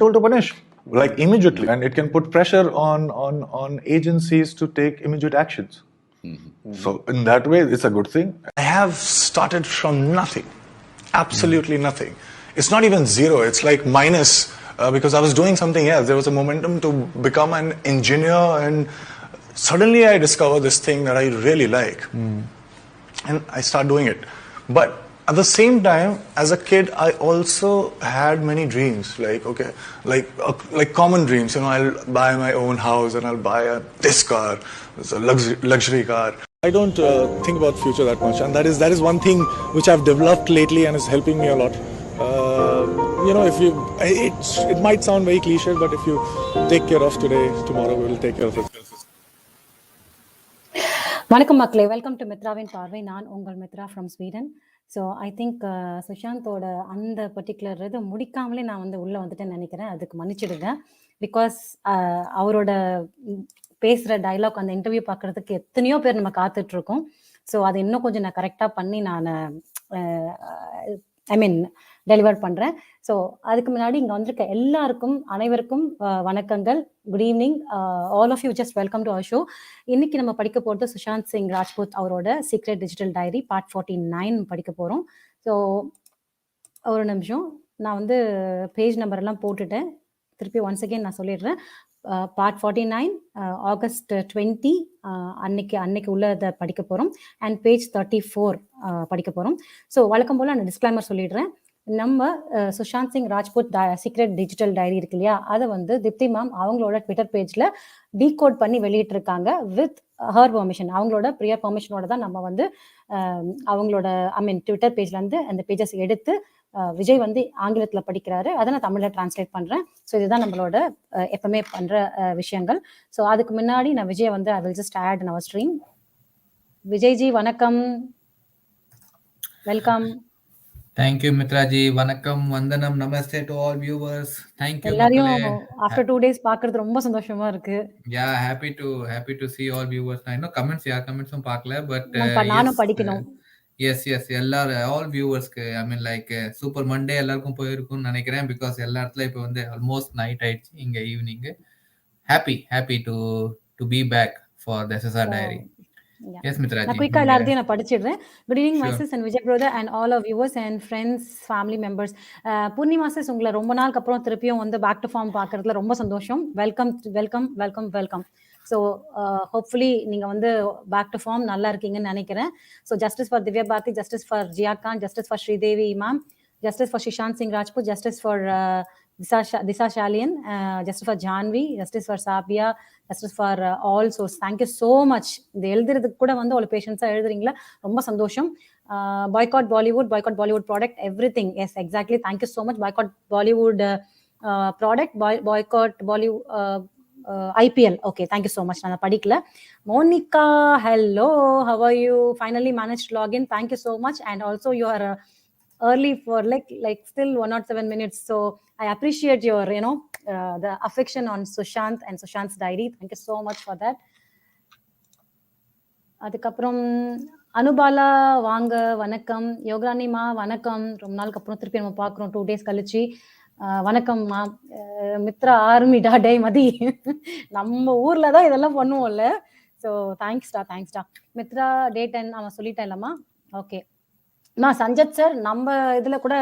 told to punish like immediately, and it can put pressure on agencies to take immediate actions. So in that way, it's a good thing. I have started from nothing, absolutely nothing. It's not even zero, it's like minus, because I was doing something else. There was a momentum to become an engineer, and suddenly I discovered this thing that I really like. And I start doing it. But at the same time, as a kid, I also had many dreams, like common dreams. I'll buy my own house and I'll buy this car, it's a luxury car. I don't think about future that much, and that is one thing which I've developed lately and is helping me a lot. It might sound very cliche, but if you take care of today, tomorrow we will take care of it. வணக்கம் மக்களே, welcome to மித்ராவின் பார்வை. நான் உங்கள் Mitra from Sweden. So I think சுஷாந்தோட அந்த particular இதை முடிக்காமலே நான் உள்ளே வந்துட்டேன்னு நினைக்கிறேன். அதுக்கு மன்னிச்சிடுங்க. பிகாஸ் அவரோட பேசுகிற டைலாக், அந்த இன்டர்வியூ பார்க்குறதுக்கு எத்தனையோ பேர் நம்ம காத்துட்ருக்கோம். ஸோ அதை இன்னும் கொஞ்சம் நான் கரெக்டாக பண்ணி நான் டெலிவர் பண்ணுறேன். ஸோ அதுக்கு முன்னாடி இங்கே வந்திருக்க எல்லாருக்கும் அனைவருக்கும் வணக்கங்கள். Good evening all of you. Just welcome to our show. இன்னைக்கு நம்ம படிக்க போகிறது சுஷாந்த் சிங் ராஜ்புத் அவரோட சீக்ரெட் டிஜிட்டல் டைரி பார்ட் 49 படிக்க போகிறோம். ஸோ ஒரு நிமிஷம், நான் பேஜ் நம்பர் எல்லாம் போட்டுட்டேன். திருப்பி ஒன்ஸ் அகெயின் நான் சொல்லிடுறேன். பார்ட் 49 ஆகஸ்ட் 20 அன்னைக்கு உள்ளதை படிக்க போகிறோம். அண்ட் பேஜ் 34 படிக்க போகிறோம். ஸோ வழக்கம் போல் நான் டிஸ்க்ளைமர் சொல்லிடுறேன். நம்ம Sushant Singh Rajput secret digital diary இருக்கு இல்லையா, அதை தீப்தி மேம் அவங்களோட ட்விட்டர் பேஜ்ல டீகோட் பண்ணி வெளியிட்டு இருக்காங்க வித் ஹர் பெர்மிஷன். அவங்களோட ப்ரியர் பெர்மிஷனோட தான் நம்ம அவங்களோட ட்விட்டர் பேஜ்ல இருந்து அந்த பேஜஸ் எடுத்து விஜய் ஆங்கிலத்துல படிக்கிறாரு, அதை நான் தமிழ்ல டிரான்ஸ்லேட் பண்றேன். ஸோ இதுதான் நம்மளோட எப்பவுமே பண்ற விஷயங்கள். ஸோ அதுக்கு முன்னாடி நான் Vijay I will just add in our stream. Vijay ji வணக்கம், வெல்கம். Thank you Mitra ji. வணக்கம், வந்தனம், நமஸ்தே to all viewers. Thank you எல்லாரையும் after 2 days பார்க்கிறது ரொம்ப சந்தோஷமா இருக்கு. Yeah, happy to see all viewers. நான் இன்னும் கமெண்ட்ஸும் பார்க்கல, பட் நானும் படிக்கணும். எஸ் எல்லாரும் ஆல் வியூவர்ஸ்க்கு சூப்பர் மண்டே எல்லாருக்கும் போயிருக்கும்னு நினைக்கிறேன். பிகாஸ் எல்லா இடத்துல இப்போ ஆல்மோஸ்ட் நைட் ஆயிடுச்சு, இங்க evening. Happy to be back for the SSR Diary. Yes, Mithraji. நான் குயிக்கா எல்லாத்தையும் நான் படிச்சிடுறேன். Good evening my sis and Vijay brother and all of viewers and friends, family members. Poornima sis, உங்களை ரொம்ப நாளுக்கு அப்புறம் திருப்பியும் பேக் டு ஃபார்ம் பார்க்கறதுல ரொம்ப சந்தோஷம். வெல்கம். ஸோ ஹோப்ஃபுல்லி நீங்கள் பேக் டு ஃபார்ம் நல்லா இருக்கீங்கன்னு நினைக்கிறேன். So justice for Divya Bharathi, justice for Jiah Khan, justice for Sridevi Imam, justice for Sushant Singh Rajput, justice for Disha Shalian, justice for Janvi, justice for Sabia, justice for all. So thank you so much. இந்த எழுதுறதுக்கு கூட ஒரு பேஷன்ஸா எழுதுறீங்களா, ரொம்ப சந்தோஷம். Boycott Bollywood product, everything. Yes, exactly. Thank you so much. Boycott Bollywood product, boycott Bollywood IPL. Okay, thank you so much. நான் படிக்கல. Monica, hello, how are you? Finally managed to log in. Thank you so much. And also you are early for like still 107 minutes. So I appreciate your the affection on Sushant and Sushant's diary. Thank you so much for that. அதுக்கப்புறம் அனுபாலா வாங்க, வணக்கம். யோகானிமா வணக்கம், ரொம்ப நாளுக்கு அப்புறம் திருப்பி நம்ம பார்க்குறோம் 2 days கழிச்சு. வணக்கம்மா. மித்ரா ஆர்மிடா டே மதி, நம்ம ஊர்ல தான் இதெல்லாம் பண்ணுவோம்ல. ஸோ தேங்க்ஸ்டா. மித்ரா டே 10 அவன் சொல்லிட்டேன் இல்லம்மா. ஓகே சஞ்சத் சார் நம்ம இதுல கூட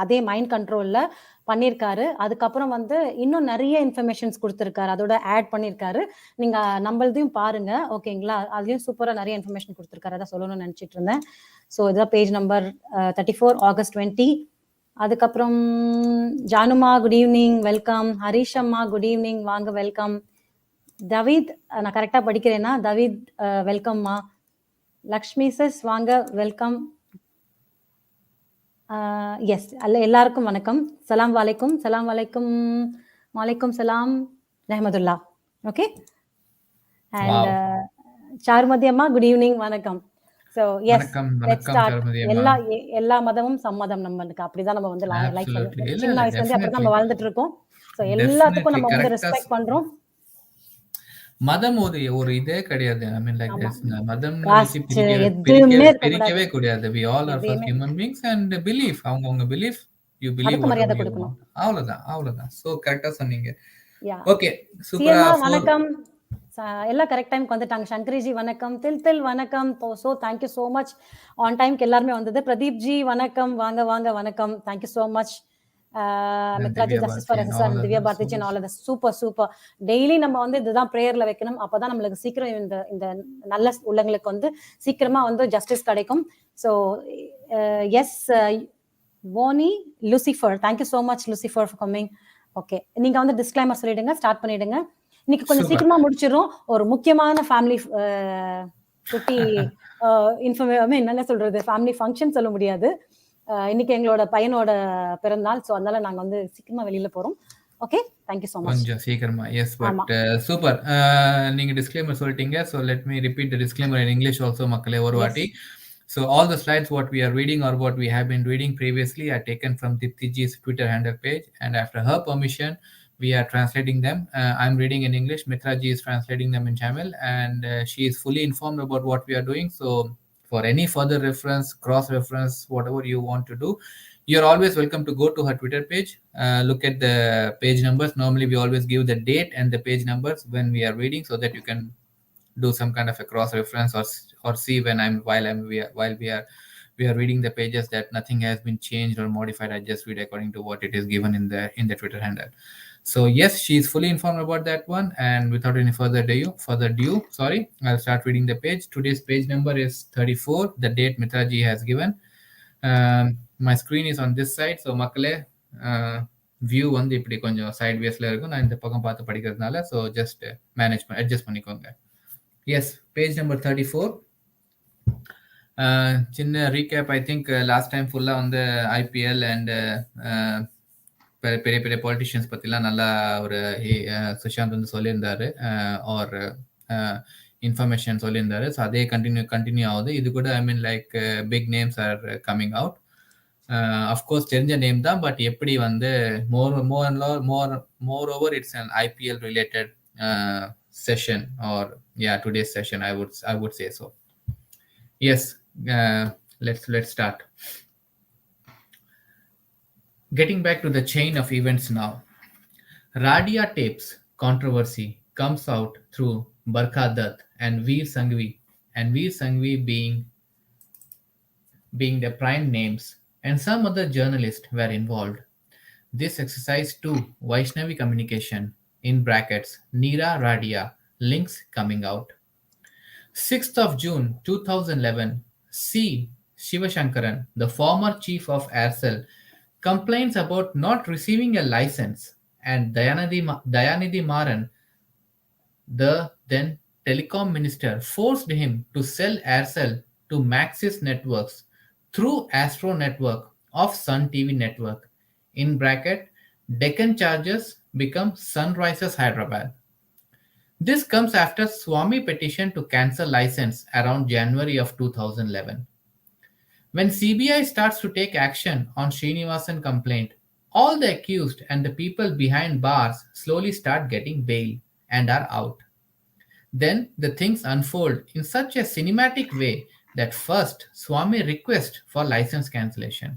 அதே மைண்ட் கண்ட்ரோல்ல பண்ணியிருக்காரு. அதுக்கப்புறம் இன்னும் நிறைய இன்ஃபர்மேஷன்ஸ் கொடுத்துருக்காரு, அதோட ஆட் பண்ணியிருக்காரு. நீங்க நம்மளதையும் பாருங்க, ஓகேங்களா? அதுலயும் சூப்பரா நிறைய இன்ஃபர்மேஷன் கொடுத்துருக்காரு, அதான் சொல்லணும்னு நினைச்சிட்டு இருந்தேன். ஸோ இதுதான் பேஜ் நம்பர் 34 ஆகஸ்ட் 20. அதுக்கப்புறம் ஜானுமா குட் ஈவினிங், வெல்கம். ஹரிஷ் அம்மா குட் ஈவினிங், வாங்க, வெல்கம். தவீத், நான் கரெக்டா படிக்கிறேன்னா? தவீத் வெல்கம்மா. லக்ஷ்மி சிஸ் வாங்க, வெல்கம். எஸ் எல்லாருக்கும் வணக்கம். சலாம் வலைக்கும். வலைக்கும் சலாம் ரஹமதுல்லா. ஓகே. அண்ட் சாருமதி அம்மா குட் ஈவினிங், வணக்கம். So yes let's start. எல்லா மதமும் சம்மதம் நம்மளுக்கு, அப்படிதான் நம்ம லைஃப் சின்ன வயசுல அப்படிதான் நம்ம வாழ்ந்துட்டு இருக்கோம். ஸோ எல்லாத்துக்கும் நம்ம ரெஸ்பெக்ட் பண்றோம். மதம் ஒரு இதே கிடையாது. மதம் எதுவுமே பிரிக்கவே கூடாது. We all are first human beings and belief. அவங்க பிலீஃப் யூ பிலீவ் அதுக்கு வாட் மரியாதை எவர் யூ கொடுக்கணும். வாண்ட். அவ்வளவுதான். ஸோ கரெக்டா சொன்னீங்க. யா ஓகே, சூப்பரா. சிஎம்ஆர் வணக்கம். எல்லாம் கரெக்ட் டைம்க்கு வந்துட்டாங்க. சங்கரிஜி வணக்கம், தில் வணக்கம். So thank you so much. On டைம்க்கு எல்லாருமே வந்தது. பிரதீப் ஜி வணக்கம், வாங்க வாங்க வணக்கம். Thank you so much. Mithraji, justice for SSR, Divya Bharathi, all of super super. Daily நம்ம வந்து இதுதான் ப்ரேயர்ல வைக்கணும். அப்பதான் நம்மளுக்கு சீக்கிரம் இந்த நல்ல உள்ளங்களுக்கு வந்து சீக்கிரமா வந்து ஜஸ்டிஸ் கிடைக்கும். ஸோ எஸ் வோனி Lucifer, thank you so much Lucifer for coming. Okay, நீங்க வந்து டிஸ்க்ளைமர் சொல்லிடுங்க, ஸ்டார்ட் பண்ணிடுங்க. இன்னைக்கு கொஞ்சம் சீக்கிரமா முடிச்சிடும். ஒரு முக்கியமான ஃபேமிலி குட்டி என்ன சொல்றது, ஃபேமிலி ஃபங்க்ஷன் சொல்ல முடியாது. இன்னைக்கு எங்களோட பையனோட பிறந்தநாள். ஸோ அதனால நாங்க வந்து சீக்கிரமா வெளியில போறோம். Okay, thank you so much. கொஞ்சம் சீக்கிரமா. Yes, but super. நீங்க டிஸ்க்ளைமர் சொல்லிட்டீங்க. So let me repeat the disclaimer in English also மக்களே ஒரு வாட்டி. So all the slides what we are reading or what we have been reading previously are taken from Deepti Ji's Twitter handle page, and after her permission we are translating them. I'm reading in English, Mithra Ji is translating them in Tamil, and she is fully informed about what we are doing. So for any further reference, cross reference, whatever you want to do, you're always welcome to go to her Twitter page, look at the page numbers. Normally we always give the date and the page numbers when we are reading, so that you can do some kind of a cross reference or see when we are reading the pages that nothing has been changed or modified. I just read according to what it is given in the Twitter handle. So yes, she is fully informed about that one, and without any further ado, I'll start reading the page. Today's page number is 34, the date Mithra Ji has given. My screen is on this side, so மக்களே view வந்து இப்படி கொஞ்சம் side வேஸ்ல இருக்கும். நான் இந்த பக்கம் பார்த்து படிக்கிறதுனால ஸோ ஜஸ்ட் அட்ஜஸ்ட் பண்ணிக்கோங்க. Yes, page number 34. சின்ன recap. I think last time ஃபுல்லாக வந்து ஐபிஎல் அண்ட் பெரிய பெரிய பொலிட்டிஷியன்ஸ் பற்றிலாம் நல்லா ஒரு சுஷாந்த் வந்து சொல்லியிருந்தாரு, ஆர் இன்ஃபர்மேஷன் சொல்லியிருந்தாரு. ஸோ அதே கண்டினியூ ஆகுது. இது கூட I mean like big names are coming out. Of course தெரிஞ்ச நேம் தான், பட் எப்படி வந்து more over it's an IPL related session, or today's session I would say so. Yes, let's start. Getting back to the chain of events now. Radia tapes controversy comes out through Barkha Dutt and Veer Sanghvi being the prime names, and some other journalists were involved. This exercise too, Vaishnavi Communication in brackets Neera Radia links coming out. 6th of June 2011, C. Shivashankaran, the former chief of Aircel, complains about not receiving a license, and Dayanidhi Maran, the then telecom minister, forced him to sell Aircel to Maxis Networks through Astro Network of Sun TV Network. In bracket, Deccan Chargers become Sunrisers Hyderabad. This comes after Swamy petition to cancel license around January of 2011. When CBI starts to take action on Srinivasan complaint, all the accused and the people behind bars slowly start getting bail and are out. Then the things unfold in such a cinematic way that first Swamy requests for license cancellation.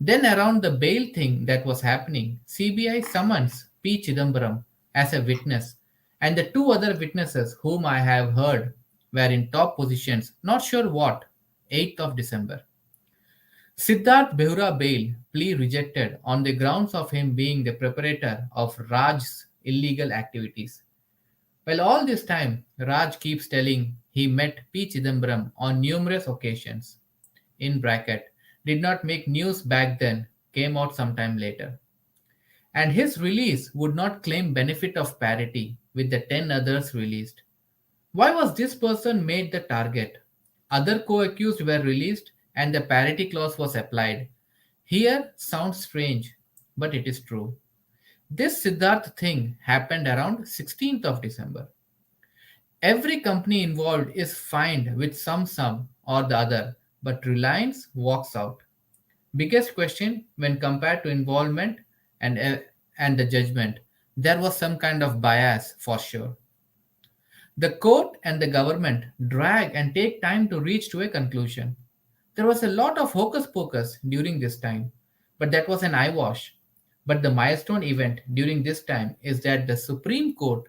Then around the bail thing that was happening, CBI summons P. Chidambaram as a witness, and the two other witnesses whom I have heard were in top positions, not sure what, 8th of December. Siddharth Behura bail plea rejected on the grounds of him being the preparator of Raj's illegal activities. Well, all this time, Raj keeps telling he met P. Chidambaram on numerous occasions. In bracket, did not make news back then, came out sometime later. And his release would not claim benefit of parity with the 10 others released. Why was this person made the target? Other co-accused were released and the parity clause was applied. Here sounds strange, but it is true. This Siddharth thing happened around 16th of December. Every company involved is fined with some sum or the other, but Reliance walks out. Biggest question when compared to involvement and the judgment, there was some kind of bias for sure. The court and the government drag and take time to reach to a conclusion. There was a lot of hocus pocus during this time. but that was an eyewash. But the milestone event during this time is that the Supreme Court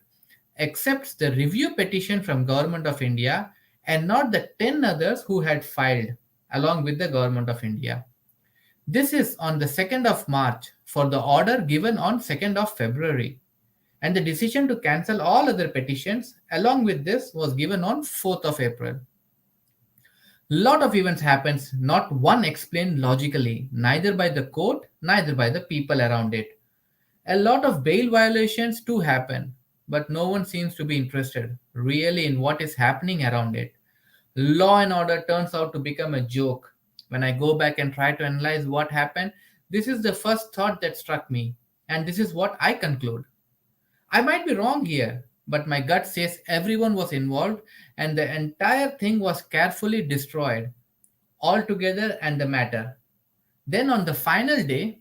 accepts the review petition from Government of India and not the 10 others who had filed along with the Government of India. This is on the 2nd of March for the order given on 2nd of February. And the decision to cancel all other petitions along with this was given on 4th of April. Lot of events happens, not one explained logically, neither by the court, neither by the people around it. A lot of bail violations too happen, but no one seems to be interested really in what is happening around it. Law and order turns out to become a joke. When I go back and try to analyze what happened, this is the first thought that struck me, and this is what I conclude. I might be wrong here, but my gut says everyone was involved and the entire thing was carefully destroyed altogether and the matter. Then on the final day,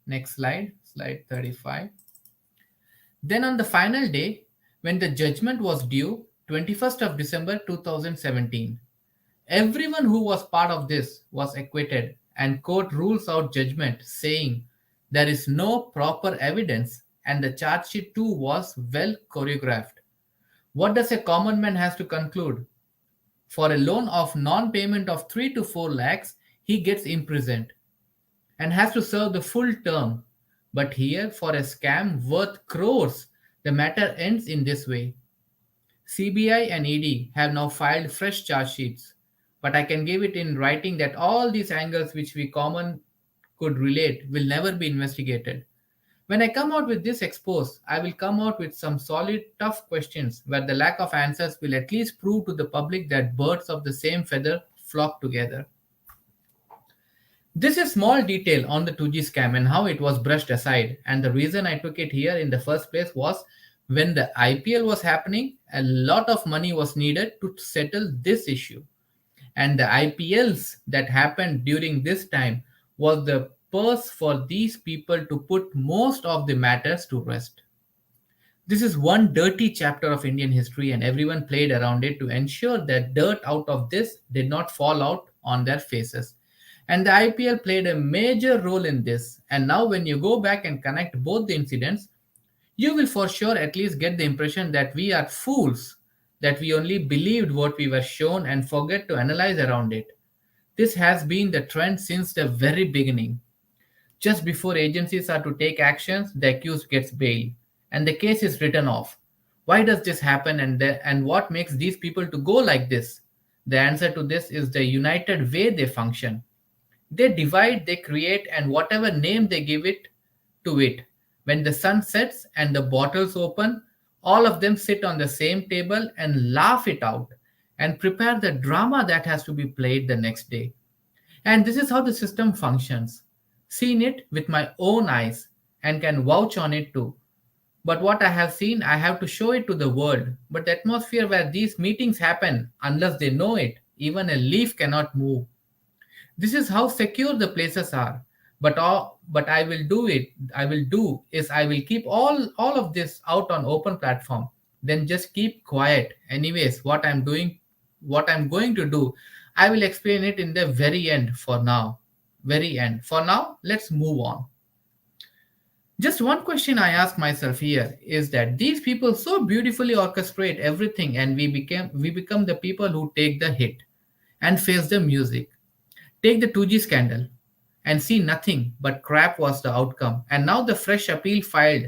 next slide, slide 35. Then on the final day, when the judgment was due, 21st of December 2017, everyone who was part of this was acquitted and court rules out judgment saying there is no proper evidence and the charge sheet too was well choreographed. What does a common man has to conclude? For a loan of non-payment of 3 to 4 lakhs, he gets imprisoned and has to serve the full term. But here, for a scam worth crores, the matter ends in this way. CBI and ED have now filed fresh charge sheets, but I can give it in writing that all these angles which we common could relate will never be investigated. When I come out with this expose, I will come out with some solid, tough questions where the lack of answers will at least prove to the public that birds of the same feather flock together. This is small detail on the 2G scam and how it was brushed aside. And the reason I took it here in the first place was when the IPL was happening, a lot of money was needed to settle this issue. And the IPLs that happened during this time was the purse for these people to put most of the matters to rest. This is one dirty chapter of Indian history, and everyone played around it to ensure that dirt out of this did not fall out on their faces. And the IPL played a major role in this. And now, when you go back and connect both the incidents, you will for sure at least get the impression that we are fools, that we only believed what we were shown and forget to analyze around it. This has been the trend since the very beginning. Just before agencies are to take actions, the accused gets bail and the case is written off. Why does this happen and what makes these people to go like this? The answer to this is the united way they function. They divide, they create, and whatever name they give it to it. When the sun sets and the bottles open, all of them sit on the same table and laugh it out and prepare the drama that has to be played the next day. And this is how the system functions. Seen it with my own eyes and can vouch on it too. But what I have seen, I have to show it to the world. But the atmosphere where these meetings happen, unless they know it, even a leaf cannot move. This is how secure the places are. But I will do it. I will keep all of this out on open platform. Then just keep quiet. Anyways, what I'm going to do, I will explain it in the very end for now. Very end. For now, let's move on. Just one question I ask myself here is that these people so beautifully orchestrate everything and we become the people who take the hit and face the music. Take the 2G scandal and see nothing but crap was the outcome. And now the fresh appeal filed.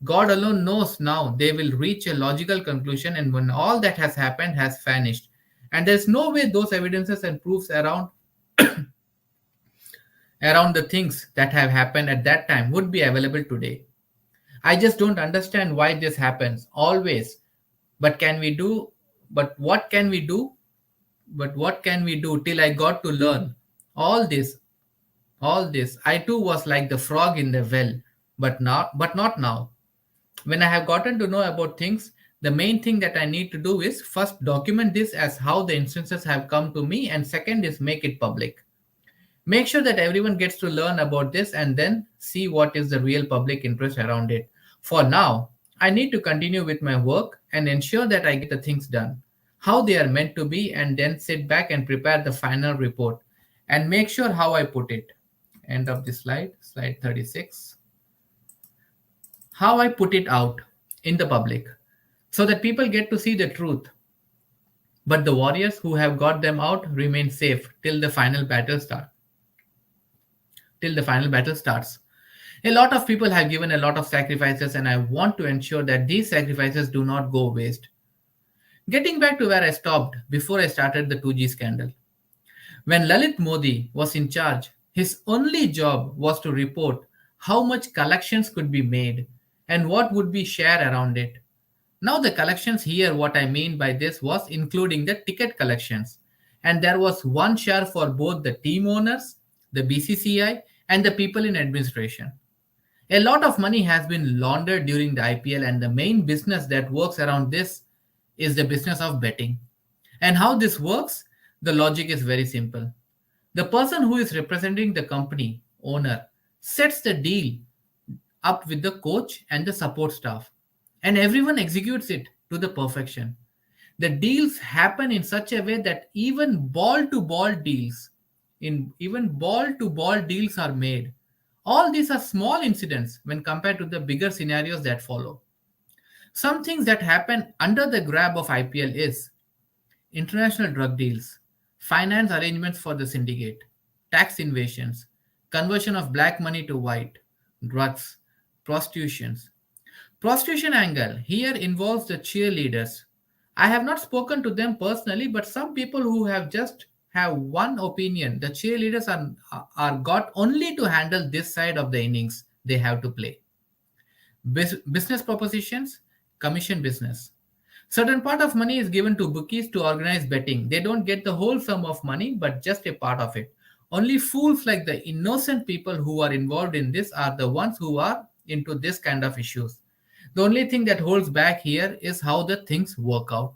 God alone knows now they will reach a logical conclusion and when all that has happened has vanished. And there's no way those evidences and proofs around the things that have happened at that time would be available today. I just don't understand why this happens always. But what can we do? But what can we do till I got to learn all this? I too was like the frog in the well, but not now. When I have gotten to know about things, the main thing that I need to do is first document this as how the instances have come to me, and second is make it public. Make sure that everyone gets to learn about this and then see what is the real public interest around it. For now, I need to continue with my work and ensure that I get the things done, how they are meant to be, and then sit back and prepare the final report and make sure how I put it. End of the slide, slide 36. How I put it out in the public so that people get to see the truth. But the warriors who have got them out remain safe till the final battle starts. A lot of people have given a lot of sacrifices, and I want to ensure that these sacrifices do not go waste. Getting back to where I stopped before I started the 2G scandal. When Lalit Modi was in charge, his only job was to report how much collections could be made and what would be shared around it. Now, the collections here, what I mean by this was including the ticket collections. And there was one share for both the team owners, the BCCI, and the people in administration. A lot of money has been laundered during the IPL, and the main business that works around this is the business of betting. And how this works? The logic is very simple. The person who is representing the company owner sets the deal up with the coach and the support staff, and everyone executes it to the perfection. The deals happen in such a way that even ball to ball deals are made. All these are small incidents when compared to the bigger scenarios that follow. Some things that happen under the grab of IPL is international drug deals, finance arrangements for the syndicate, tax invasions, conversion of black money to white, drugs, prostitutions. Prostitution angle here involves the cheerleaders. I have not spoken to them personally, but some people who have just have one opinion. The cheerleaders are got only to handle this side of the innings they have to play. Business propositions, commission business. Certain part of money is given to bookies to organize betting. They don't get the whole sum of money, but just a part of it. Only fools like the innocent people who are involved in this are the ones who are into this kind of issues. The only thing that holds back here is how the things work out.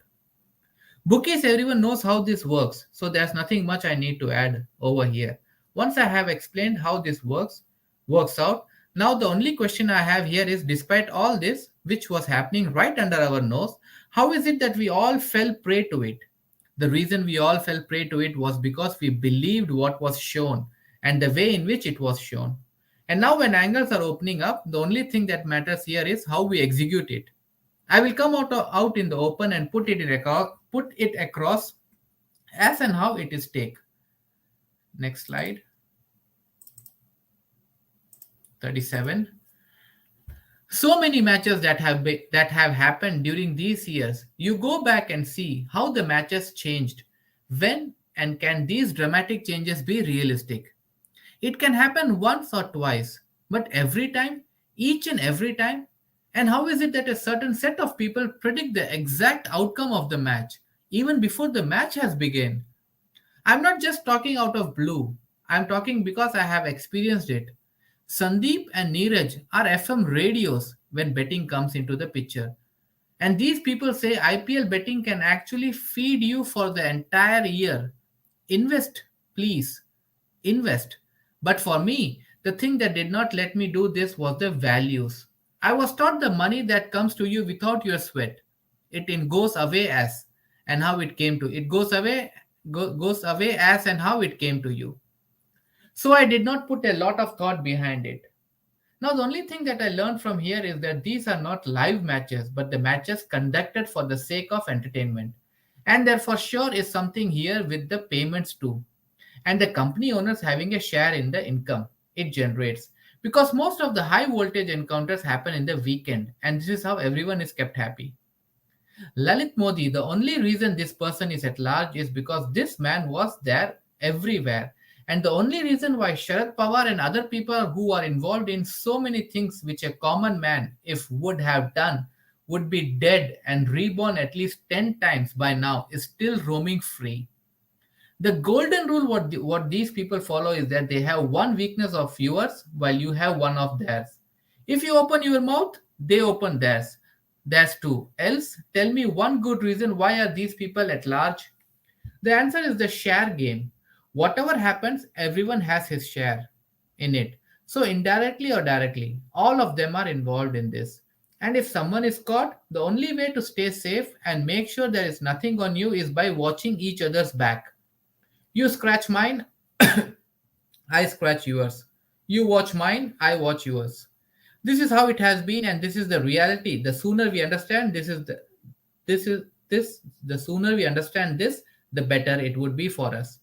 Bookies, everyone knows how this works, so there's nothing much I need to add over here. Once I have explained how this works out, now the only question I have here is, despite all this, which was happening right under our nose, how is it that we all fell prey to it? The reason we all fell prey to it was because we believed what was shown and the way in which it was shown. And now when angles are opening up, the only thing that matters here is how we execute it. I will come out in the open and put it across as and how it is take. Next slide. 37. So many matches that have happened during these years. You go back and see how the matches changed. When and can these dramatic changes be realistic? It can happen once or twice, but every time, each and every time. And how is it that a certain set of people predict the exact outcome of the match even before the match has begun? I'm not just talking out of blue. I'm talking because I have experienced it. Sandeep and Neeraj are FM radios when betting comes into the picture. And these people say IPL betting can actually feed you for the entire year. Invest, please. Invest. But for me, the thing that did not let me do this was the values. I was taught the money that comes to you without your sweat. It goes away as and how it came to. It goes away as and how it came to you. So I did not put a lot of thought behind it. Now, the only thing that I learned from here is that these are not live matches, but the matches conducted for the sake of entertainment. And there for sure is something here with the payments too. And the company owners having a share in the income it generates. Because most of the high voltage encounters happen in the weekend, and this is how everyone is kept happy. Lalit Modi, the only reason this person is at large is because this man was there everywhere. And the only reason why Sharad Pawar and other people who are involved in so many things which a common man, if would have done, would be dead and reborn at least 10 times by now, is still roaming free. The golden rule, what these people follow is that they have one weakness of yours while you have one of theirs. If you open your mouth, they open theirs. Theirs too. Else, tell me one good reason why are these people at large? The answer is the share game. Whatever happens, everyone has his share in it. So indirectly or directly, all of them are involved in this. And if someone is caught, the only way to stay safe and make sure there is nothing on you is by watching each other's back. You scratch mine, I scratch yours. You watch mine, I watch yours. This is how it has been, and this is the reality. The sooner we understand the sooner we understand this, the better it would be for us.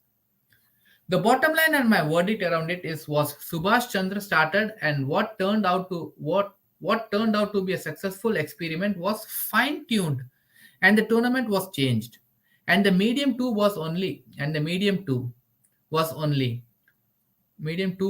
The bottom line and my verdict around it is was Subhash Chandra started, and what turned out to be a successful experiment was fine tuned, and the tournament was changed, and the medium two was only medium 2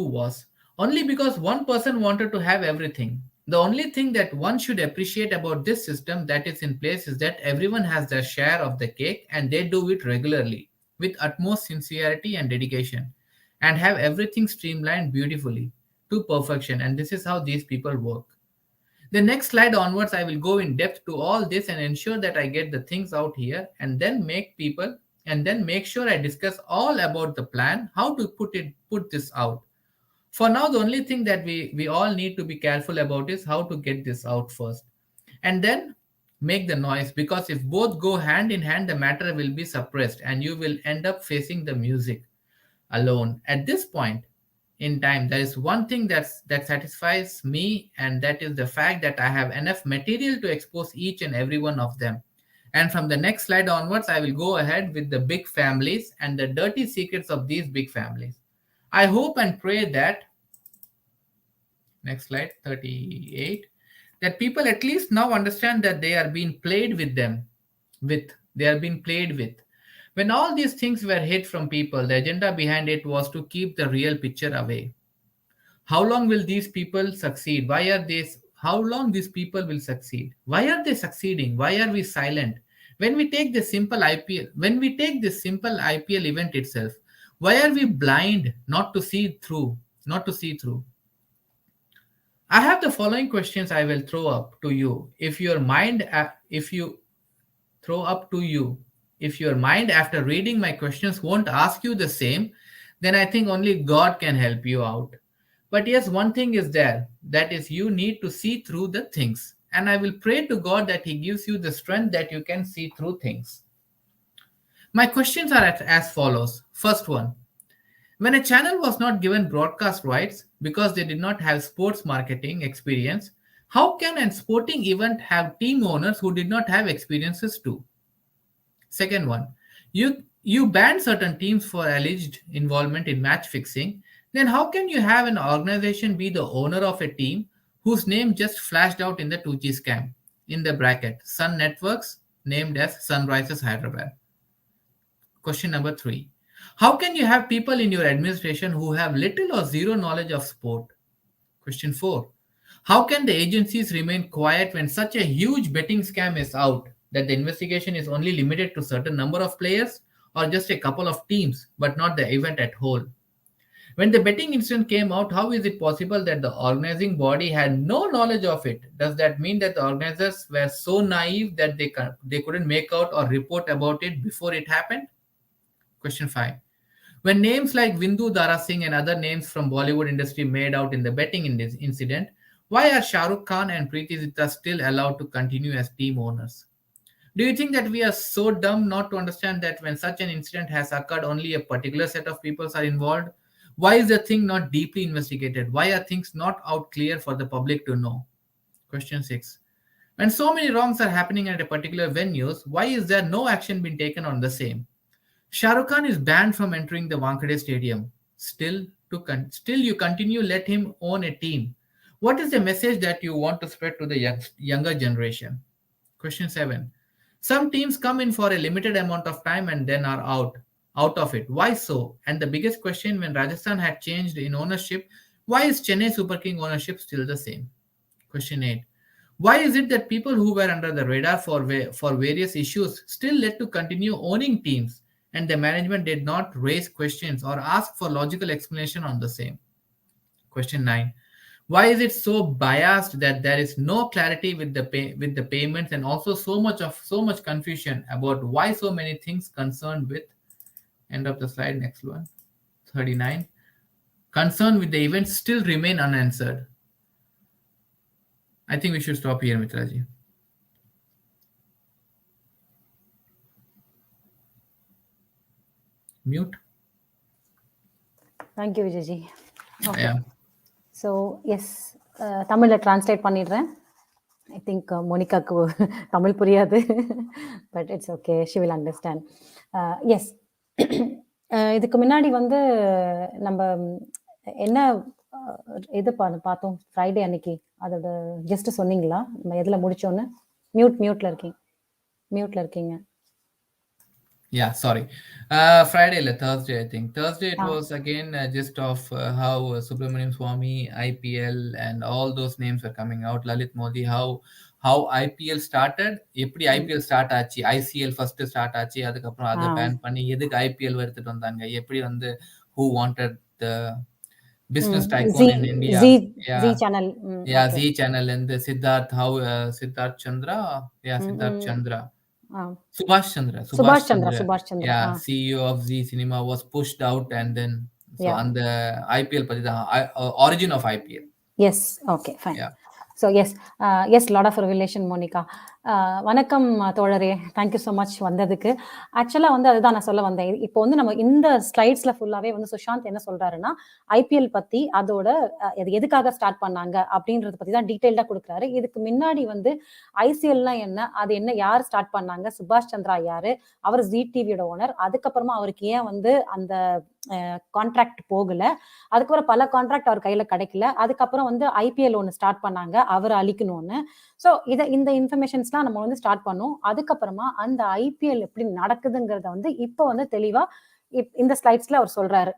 was only because one person wanted to have everything. The only thing that one should appreciate about this system that is in place is that everyone has their share of the cake and they do it regularly with utmost sincerity and dedication and have everything streamlined beautifully to perfection. And this is how these people work. The next slide onwards, I will go in depth to all this and ensure that I get the things out here and then make sure I discuss all about the plan, how to put this out. For now, the only thing that we all need to be careful about is how to get this out first. And then make the noise, because if both go hand in hand, the matter will be suppressed and you will end up facing the music alone. At this point in time, there is one thing that satisfies me, and that is the fact that I have enough material to expose each and every one of them. And from the next slide onwards, I will go ahead with the big families and the dirty secrets of these big families. I hope and pray that, next slide, 38, that people at least now understand that they are being played with them, they are being played with. When all these things were hid from people, the agenda behind it was to keep the real picture away. How long will these people succeed? How long these people will succeed? Why are they succeeding? Why are we silent? When we take this simple IPL event itself, why are we blind not to see through? Not to see through. I have the following questions I will throw up to you. If you throw up to you, if your mind after reading my questions won't ask you the same, then I think only God can help you out. But yes, one thing is there, that is you need to see through the things. And I will pray to God that He gives you the strength that you can see through things. My questions are as follows. First one, when a channel was not given broadcast rights because they did not have sports marketing experience, how can a sporting event have team owners who did not have experiences too? Second one, you banned certain teams for alleged involvement in match fixing. Then how can you have an organization be the owner of a team whose name just flashed out in the 2G scam? In the bracket, Sun Networks named as Sunrisers Hyderabad. Question number 3. How can you have people in your administration who have little or zero knowledge of sport? Question 4. How can the agencies remain quiet when such a huge betting scam is out that the investigation is only limited to certain number of players or just a couple of teams but not the event at whole? When the betting incident came out, how is it possible that the organizing body had no knowledge of it? Does that mean that the organizers were so naive that they couldn't make out or report about it before it happened? Question 5. When names like Vindu Dara Singh and other names from Bollywood industry made out in the betting in this incident, why are Shah Rukh Khan and Preeti Zinta still allowed to continue as team owners? Do you think that we are so dumb not to understand that when such an incident has occurred, only a particular set of people are involved? Why is the thing not deeply investigated? Why are things not out clear for the public to know? Question 6. When so many wrongs are happening at a particular venues, why is there no action being taken on the same? Shah Rukh Khan is banned from entering the Wankhede Stadium. Still you continue let him own a team. What is the message that you want to spread to the younger generation? Question 7. Some teams come in for a limited amount of time and then are out of it. Why so? And the biggest question, when Rajasthan had changed in ownership, why is Chennai Super King ownership still the same? Question 8. Why is it that people who were under the radar for various issues still let to continue owning teams and the management did not raise questions or ask for logical explanation on the same? Question 9. Why is it so biased that there is no clarity with the payments and also so much confusion about why so many things concerned with, end of the slide, next one, 39, concerned with the events still remain unanswered? I think we should stop here, Mitraji. Mute. Thank you, Vijayji. Okay. Yeah. So yes, தமிழில் translate பண்ணிடுறேன். I think மோனிகாக்கு தமிழ் புரியாது, but it's okay, she will understand. Yes, இதுக்கு முன்னாடி வந்து நம்ம என்ன இது பார்த்தோம் ஃப்ரைடே அன்னைக்கு, அதோட ஜஸ்ட் சொன்னீங்களா நம்ம எதில் முடிச்சோன்னு? மியூட்ல இருக்கீங்க. Yeah, sorry. Friday or Thursday, I think. Thursday it was again just of how Subramaniam Swamy, IPL, and all those names were coming out. Lalit Modi, how IPL started, எப்படி IPL start ஆச்சு, ICL first start ஆச்சு, அதுக்கப்புறம் அதை pan பண்ணி எதுக்கு IPL எடுத்துட்டு வந்தாங்க, எப்படி வந்து who wanted the business tycoon in India. Z channel. Yeah, Z channel and the Siddharth, how Siddharth Chandra, Siddharth Chandra. Subhash Chandra. Yeah, CEO of Z Cinema was pushed out, and then so on the IPL, origin of IPL. Yes, okay, fine. Yeah. So yes, lot of revelation, Monica. வணக்கம் தோழரே, thank you so much வந்ததுக்கு. ஆக்சுவலாக வந்து அதுதான் நான் சொல்ல வந்தேன். இப்போ வந்து நம்ம இந்த ஸ்லைட்ஸ்ல ஃபுல்லாவே வந்து சுஷாந்த் என்ன சொல்றாருன்னா, ஐபிஎல் பத்தி, அதோட எதுக்காக ஸ்டார்ட் பண்ணாங்க அப்படின்றத பத்தி தான் டீட்டெயில்டா கொடுக்குறாரு. இதுக்கு முன்னாடி வந்து ஐசிஎல்லாம் என்ன, அது என்ன, யார் ஸ்டார்ட் பண்ணாங்க, சுபாஷ் சந்திரா யாரு, அவர் ஜி டிவியோட ஓனர், அதுக்கப்புறமா அவருக்கு ஏன் வந்து அந்த கான்ட்ராக்ட் போகல, அதுக்கப்புறம் பல கான்ட்ராக்ட் அவர் கையில கிடைக்கல, அதுக்கப்புறம் வந்து ஐபிஎல் ஒன்று ஸ்டார்ட் பண்ணாங்க அவர் அழிக்கணும்னு. ஸோ இந்த இன்ஃபர்மேஷன்ஸ்லாம் நம்ம வந்து ஸ்டார்ட் பண்ணோம். அதுக்கப்புறமா அந்த ஐபிஎல் எப்படி நடக்குதுங்கிறத வந்து இப்போ வந்து தெளிவா இந்த ஸ்லைட்ஸ்ல அவர் சொல்றாரு,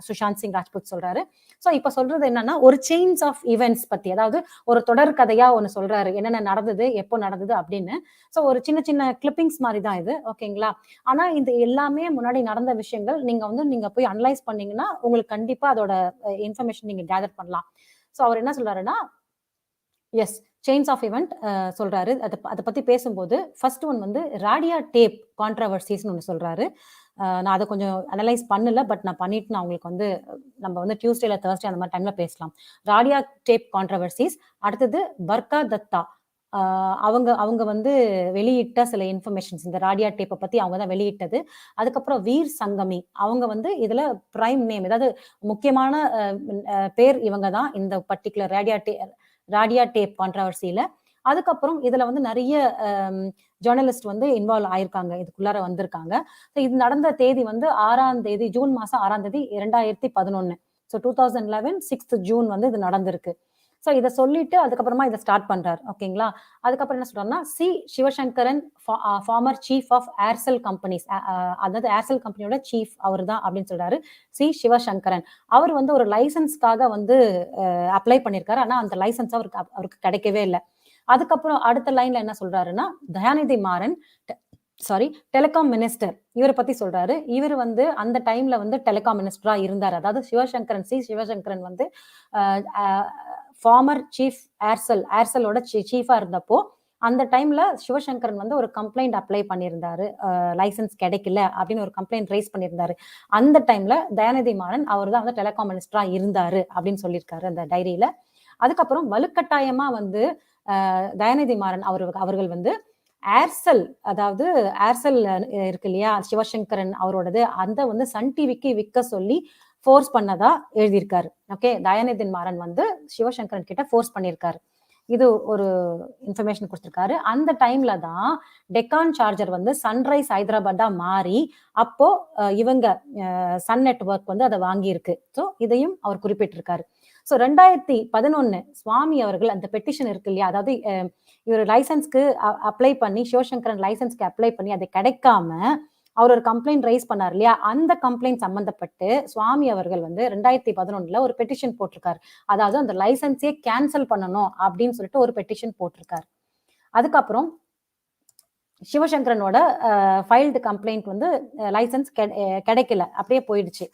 சுஷாந்த் சிங் ராஜ்புத் சொல்றாரு. ஸோ இப்ப சொல்றது என்னன்னா, ஒரு செயின்ஸ் ஆஃப் ஈவெண்ட்ஸ் பத்தி, அதாவது ஒரு தொடர் கதையா ஒண்ணு சொல்றாரு, என்னென்ன நடந்தது, எப்போ நடந்தது அப்படின்னு. ஸோ ஒரு சின்ன சின்ன கிளிப்பிங்ஸ் மாதிரி தான் இது, ஓகேங்களா? ஆனா இது எல்லாமே முன்னாடி நடந்த விஷயங்கள். நீங்க போய் அனலைஸ் பண்ணீங்கன்னா உங்களுக்கு கண்டிப்பா அதோட இன்ஃபர்மேஷன் நீங்க கேதர் பண்ணலாம். ஸோ அவர் என்ன சொல்றாருன்னா, எஸ், செயின்ஸ் ஆஃப் ஈவெண்ட் சொல்றாரு. அதை பத்தி பேசும்போது ஃபர்ஸ்ட் ஒன் வந்து ராடியா டேப் கான்ட்ரவர்சிஸ்னு ஒன்று சொல்றாரு. நான் அதை கொஞ்சம் அனலைஸ் பண்ணல, பட் நான் பண்ணிட்டு நான் உங்களுக்கு வந்து நம்ம வந்து டியூஸ்டேல தர்ஸ்டே அந்த மாதிரி டைம்ல பேசலாம். ராடியா டேப் கான்ட்ரவர்சிஸ். அடுத்தது பர்கா தத்தா, அவங்க வந்து வெளியிட்ட சில இன்ஃபர்மேஷன்ஸ், இந்த ராடியா டேப்பை பத்தி அவங்க தான் வெளியிட்டது. அதுக்கப்புறம் வீர் சங்கமி, அவங்க வந்து இதுல பிரைம் நேம், ஏதாவது முக்கியமான பேர் இவங்க தான் இந்த பர்டிகுலர் ராடியா டேப் கான்ட்ரவர்சியில. அதுக்கப்புறம் இதுல வந்து நிறைய ஜேர்னலிஸ்ட் வந்து இன்வால்வ் ஆயிருக்காங்க, இதுக்குள்ளார வந்திருக்காங்க. இது நடந்த தேதி வந்து 6ஆம் தேதி, ஜூன் மாசம் 6ஆம் தேதி 2011. ஸோ 2011 6th ஜூன் வந்து இது நடந்திருக்கு. ஸோ இதை சொல்லிட்டு அதுக்கப்புறமா இதை ஸ்டார்ட் பண்றாரு, ஓகேங்களா? அதுக்கப்புறம் என்ன சொல்றாருன்னா, C Sivasankaran, former chief of Aircel companies, அதாவது ஏர்செல் கம்பெனியோட சீஃப் அவர் தான் அப்படின்னு சொல்றாரு. சி சிவசங்கரன் அவர் வந்து ஒரு லைசன்ஸ்க்காக வந்து அப்ளை பண்ணியிருக்காரு. ஆனா அந்த லைசன்ஸ் அவருக்கு கிடைக்கவே இல்லை. அதுக்கப்புறம் அடுத்த லைன்ல என்ன சொல்றாருன்னா, தயாநிதி மாறன், டெலிகாம் மினிஸ்டர், இவரை பத்தி சொல்றாரு. இவர் வந்து அந்த டைம்ல வந்து டெலிகாம் மினிஸ்டரா இருந்தார். அதாவது சிவசங்கரன் வந்து ஃபார்மர் சீஃப் ஏர்செல்லோட சீஃபா இருந்தப்போ அந்த டைம்ல சிவசங்கரன் வந்து ஒரு கம்ப்ளைண்ட் அப்ளை பண்ணியிருந்தாரு, லைசன்ஸ் கிடைக்கல அப்படின்னு ஒரு கம்ப்ளைண்ட் ரைஸ் பண்ணியிருந்தாரு. அந்த டைம்ல தயாநிதி மாறன் அவர் தான் வந்து டெலிகாம் மினிஸ்டரா இருந்தாரு அப்படின்னு சொல்லியிருக்காரு அந்த டைரியில. அதுக்கப்புறம் வலுக்கட்டாயமா வந்து தயாநிதி மாறன் அவர்கள் வந்து ஏர்செல், அதாவது ஏர்செல் இருக்கு இல்லையா, சிவசங்கரன் அவரோடது, அந்த வந்து சன் டிவிக்கு விற்க சொல்லி ஃபோர்ஸ் பண்ணதா எழுதியிருக்காரு. ஓகே, தயாநிதி மாறன் வந்து சிவசங்கரன் கிட்ட ஃபோர்ஸ் பண்ணியிருக்காரு. இது ஒரு இன்ஃபர்மேஷன் கொடுத்திருக்காரு. அந்த டைம்ல தான் டெக்கான் சார்ஜர் வந்து சன்ரைஸ் ஹைதராபாத்தா மாறி அப்போ இவங்க சன் நெட்வொர்க் வந்து அதை வாங்கியிருக்கு. ஸோ இதையும் அவர் குறிப்பிட்டிருக்காரு. ஸோ 2011 சுவாமி அவர்கள் அந்த பெட்டிஷன் இருக்கு இல்லையா, அதாவது இவர் லைசன்ஸ்க்கு அப்ளை பண்ணி, சிவசங்கரன் லைசன்ஸ்க்கு அப்ளை பண்ணி அது கிடைக்காம அவர் ஒரு கம்ப்ளைண்ட் ரைஸ் பண்ணார் இல்லையா, அந்த கம்ப்ளைண்ட் சம்பந்தப்பட்டு சுவாமி அவர்கள் வந்து 2011 ஒரு பெட்டிஷன் போட்டிருக்காரு. அதாவது அந்த லைசன்ஸே கேன்சல் பண்ணணும் அப்படின்னு சொல்லிட்டு ஒரு பெட்டிஷன் போட்டிருக்காரு. அதுக்கப்புறம் சிவசங்கரனோட ஃபைல்டு கம்ப்ளைண்ட் வந்து லைசன்ஸ் கிடைக்கல, அப்படியே போயிடுச்சு.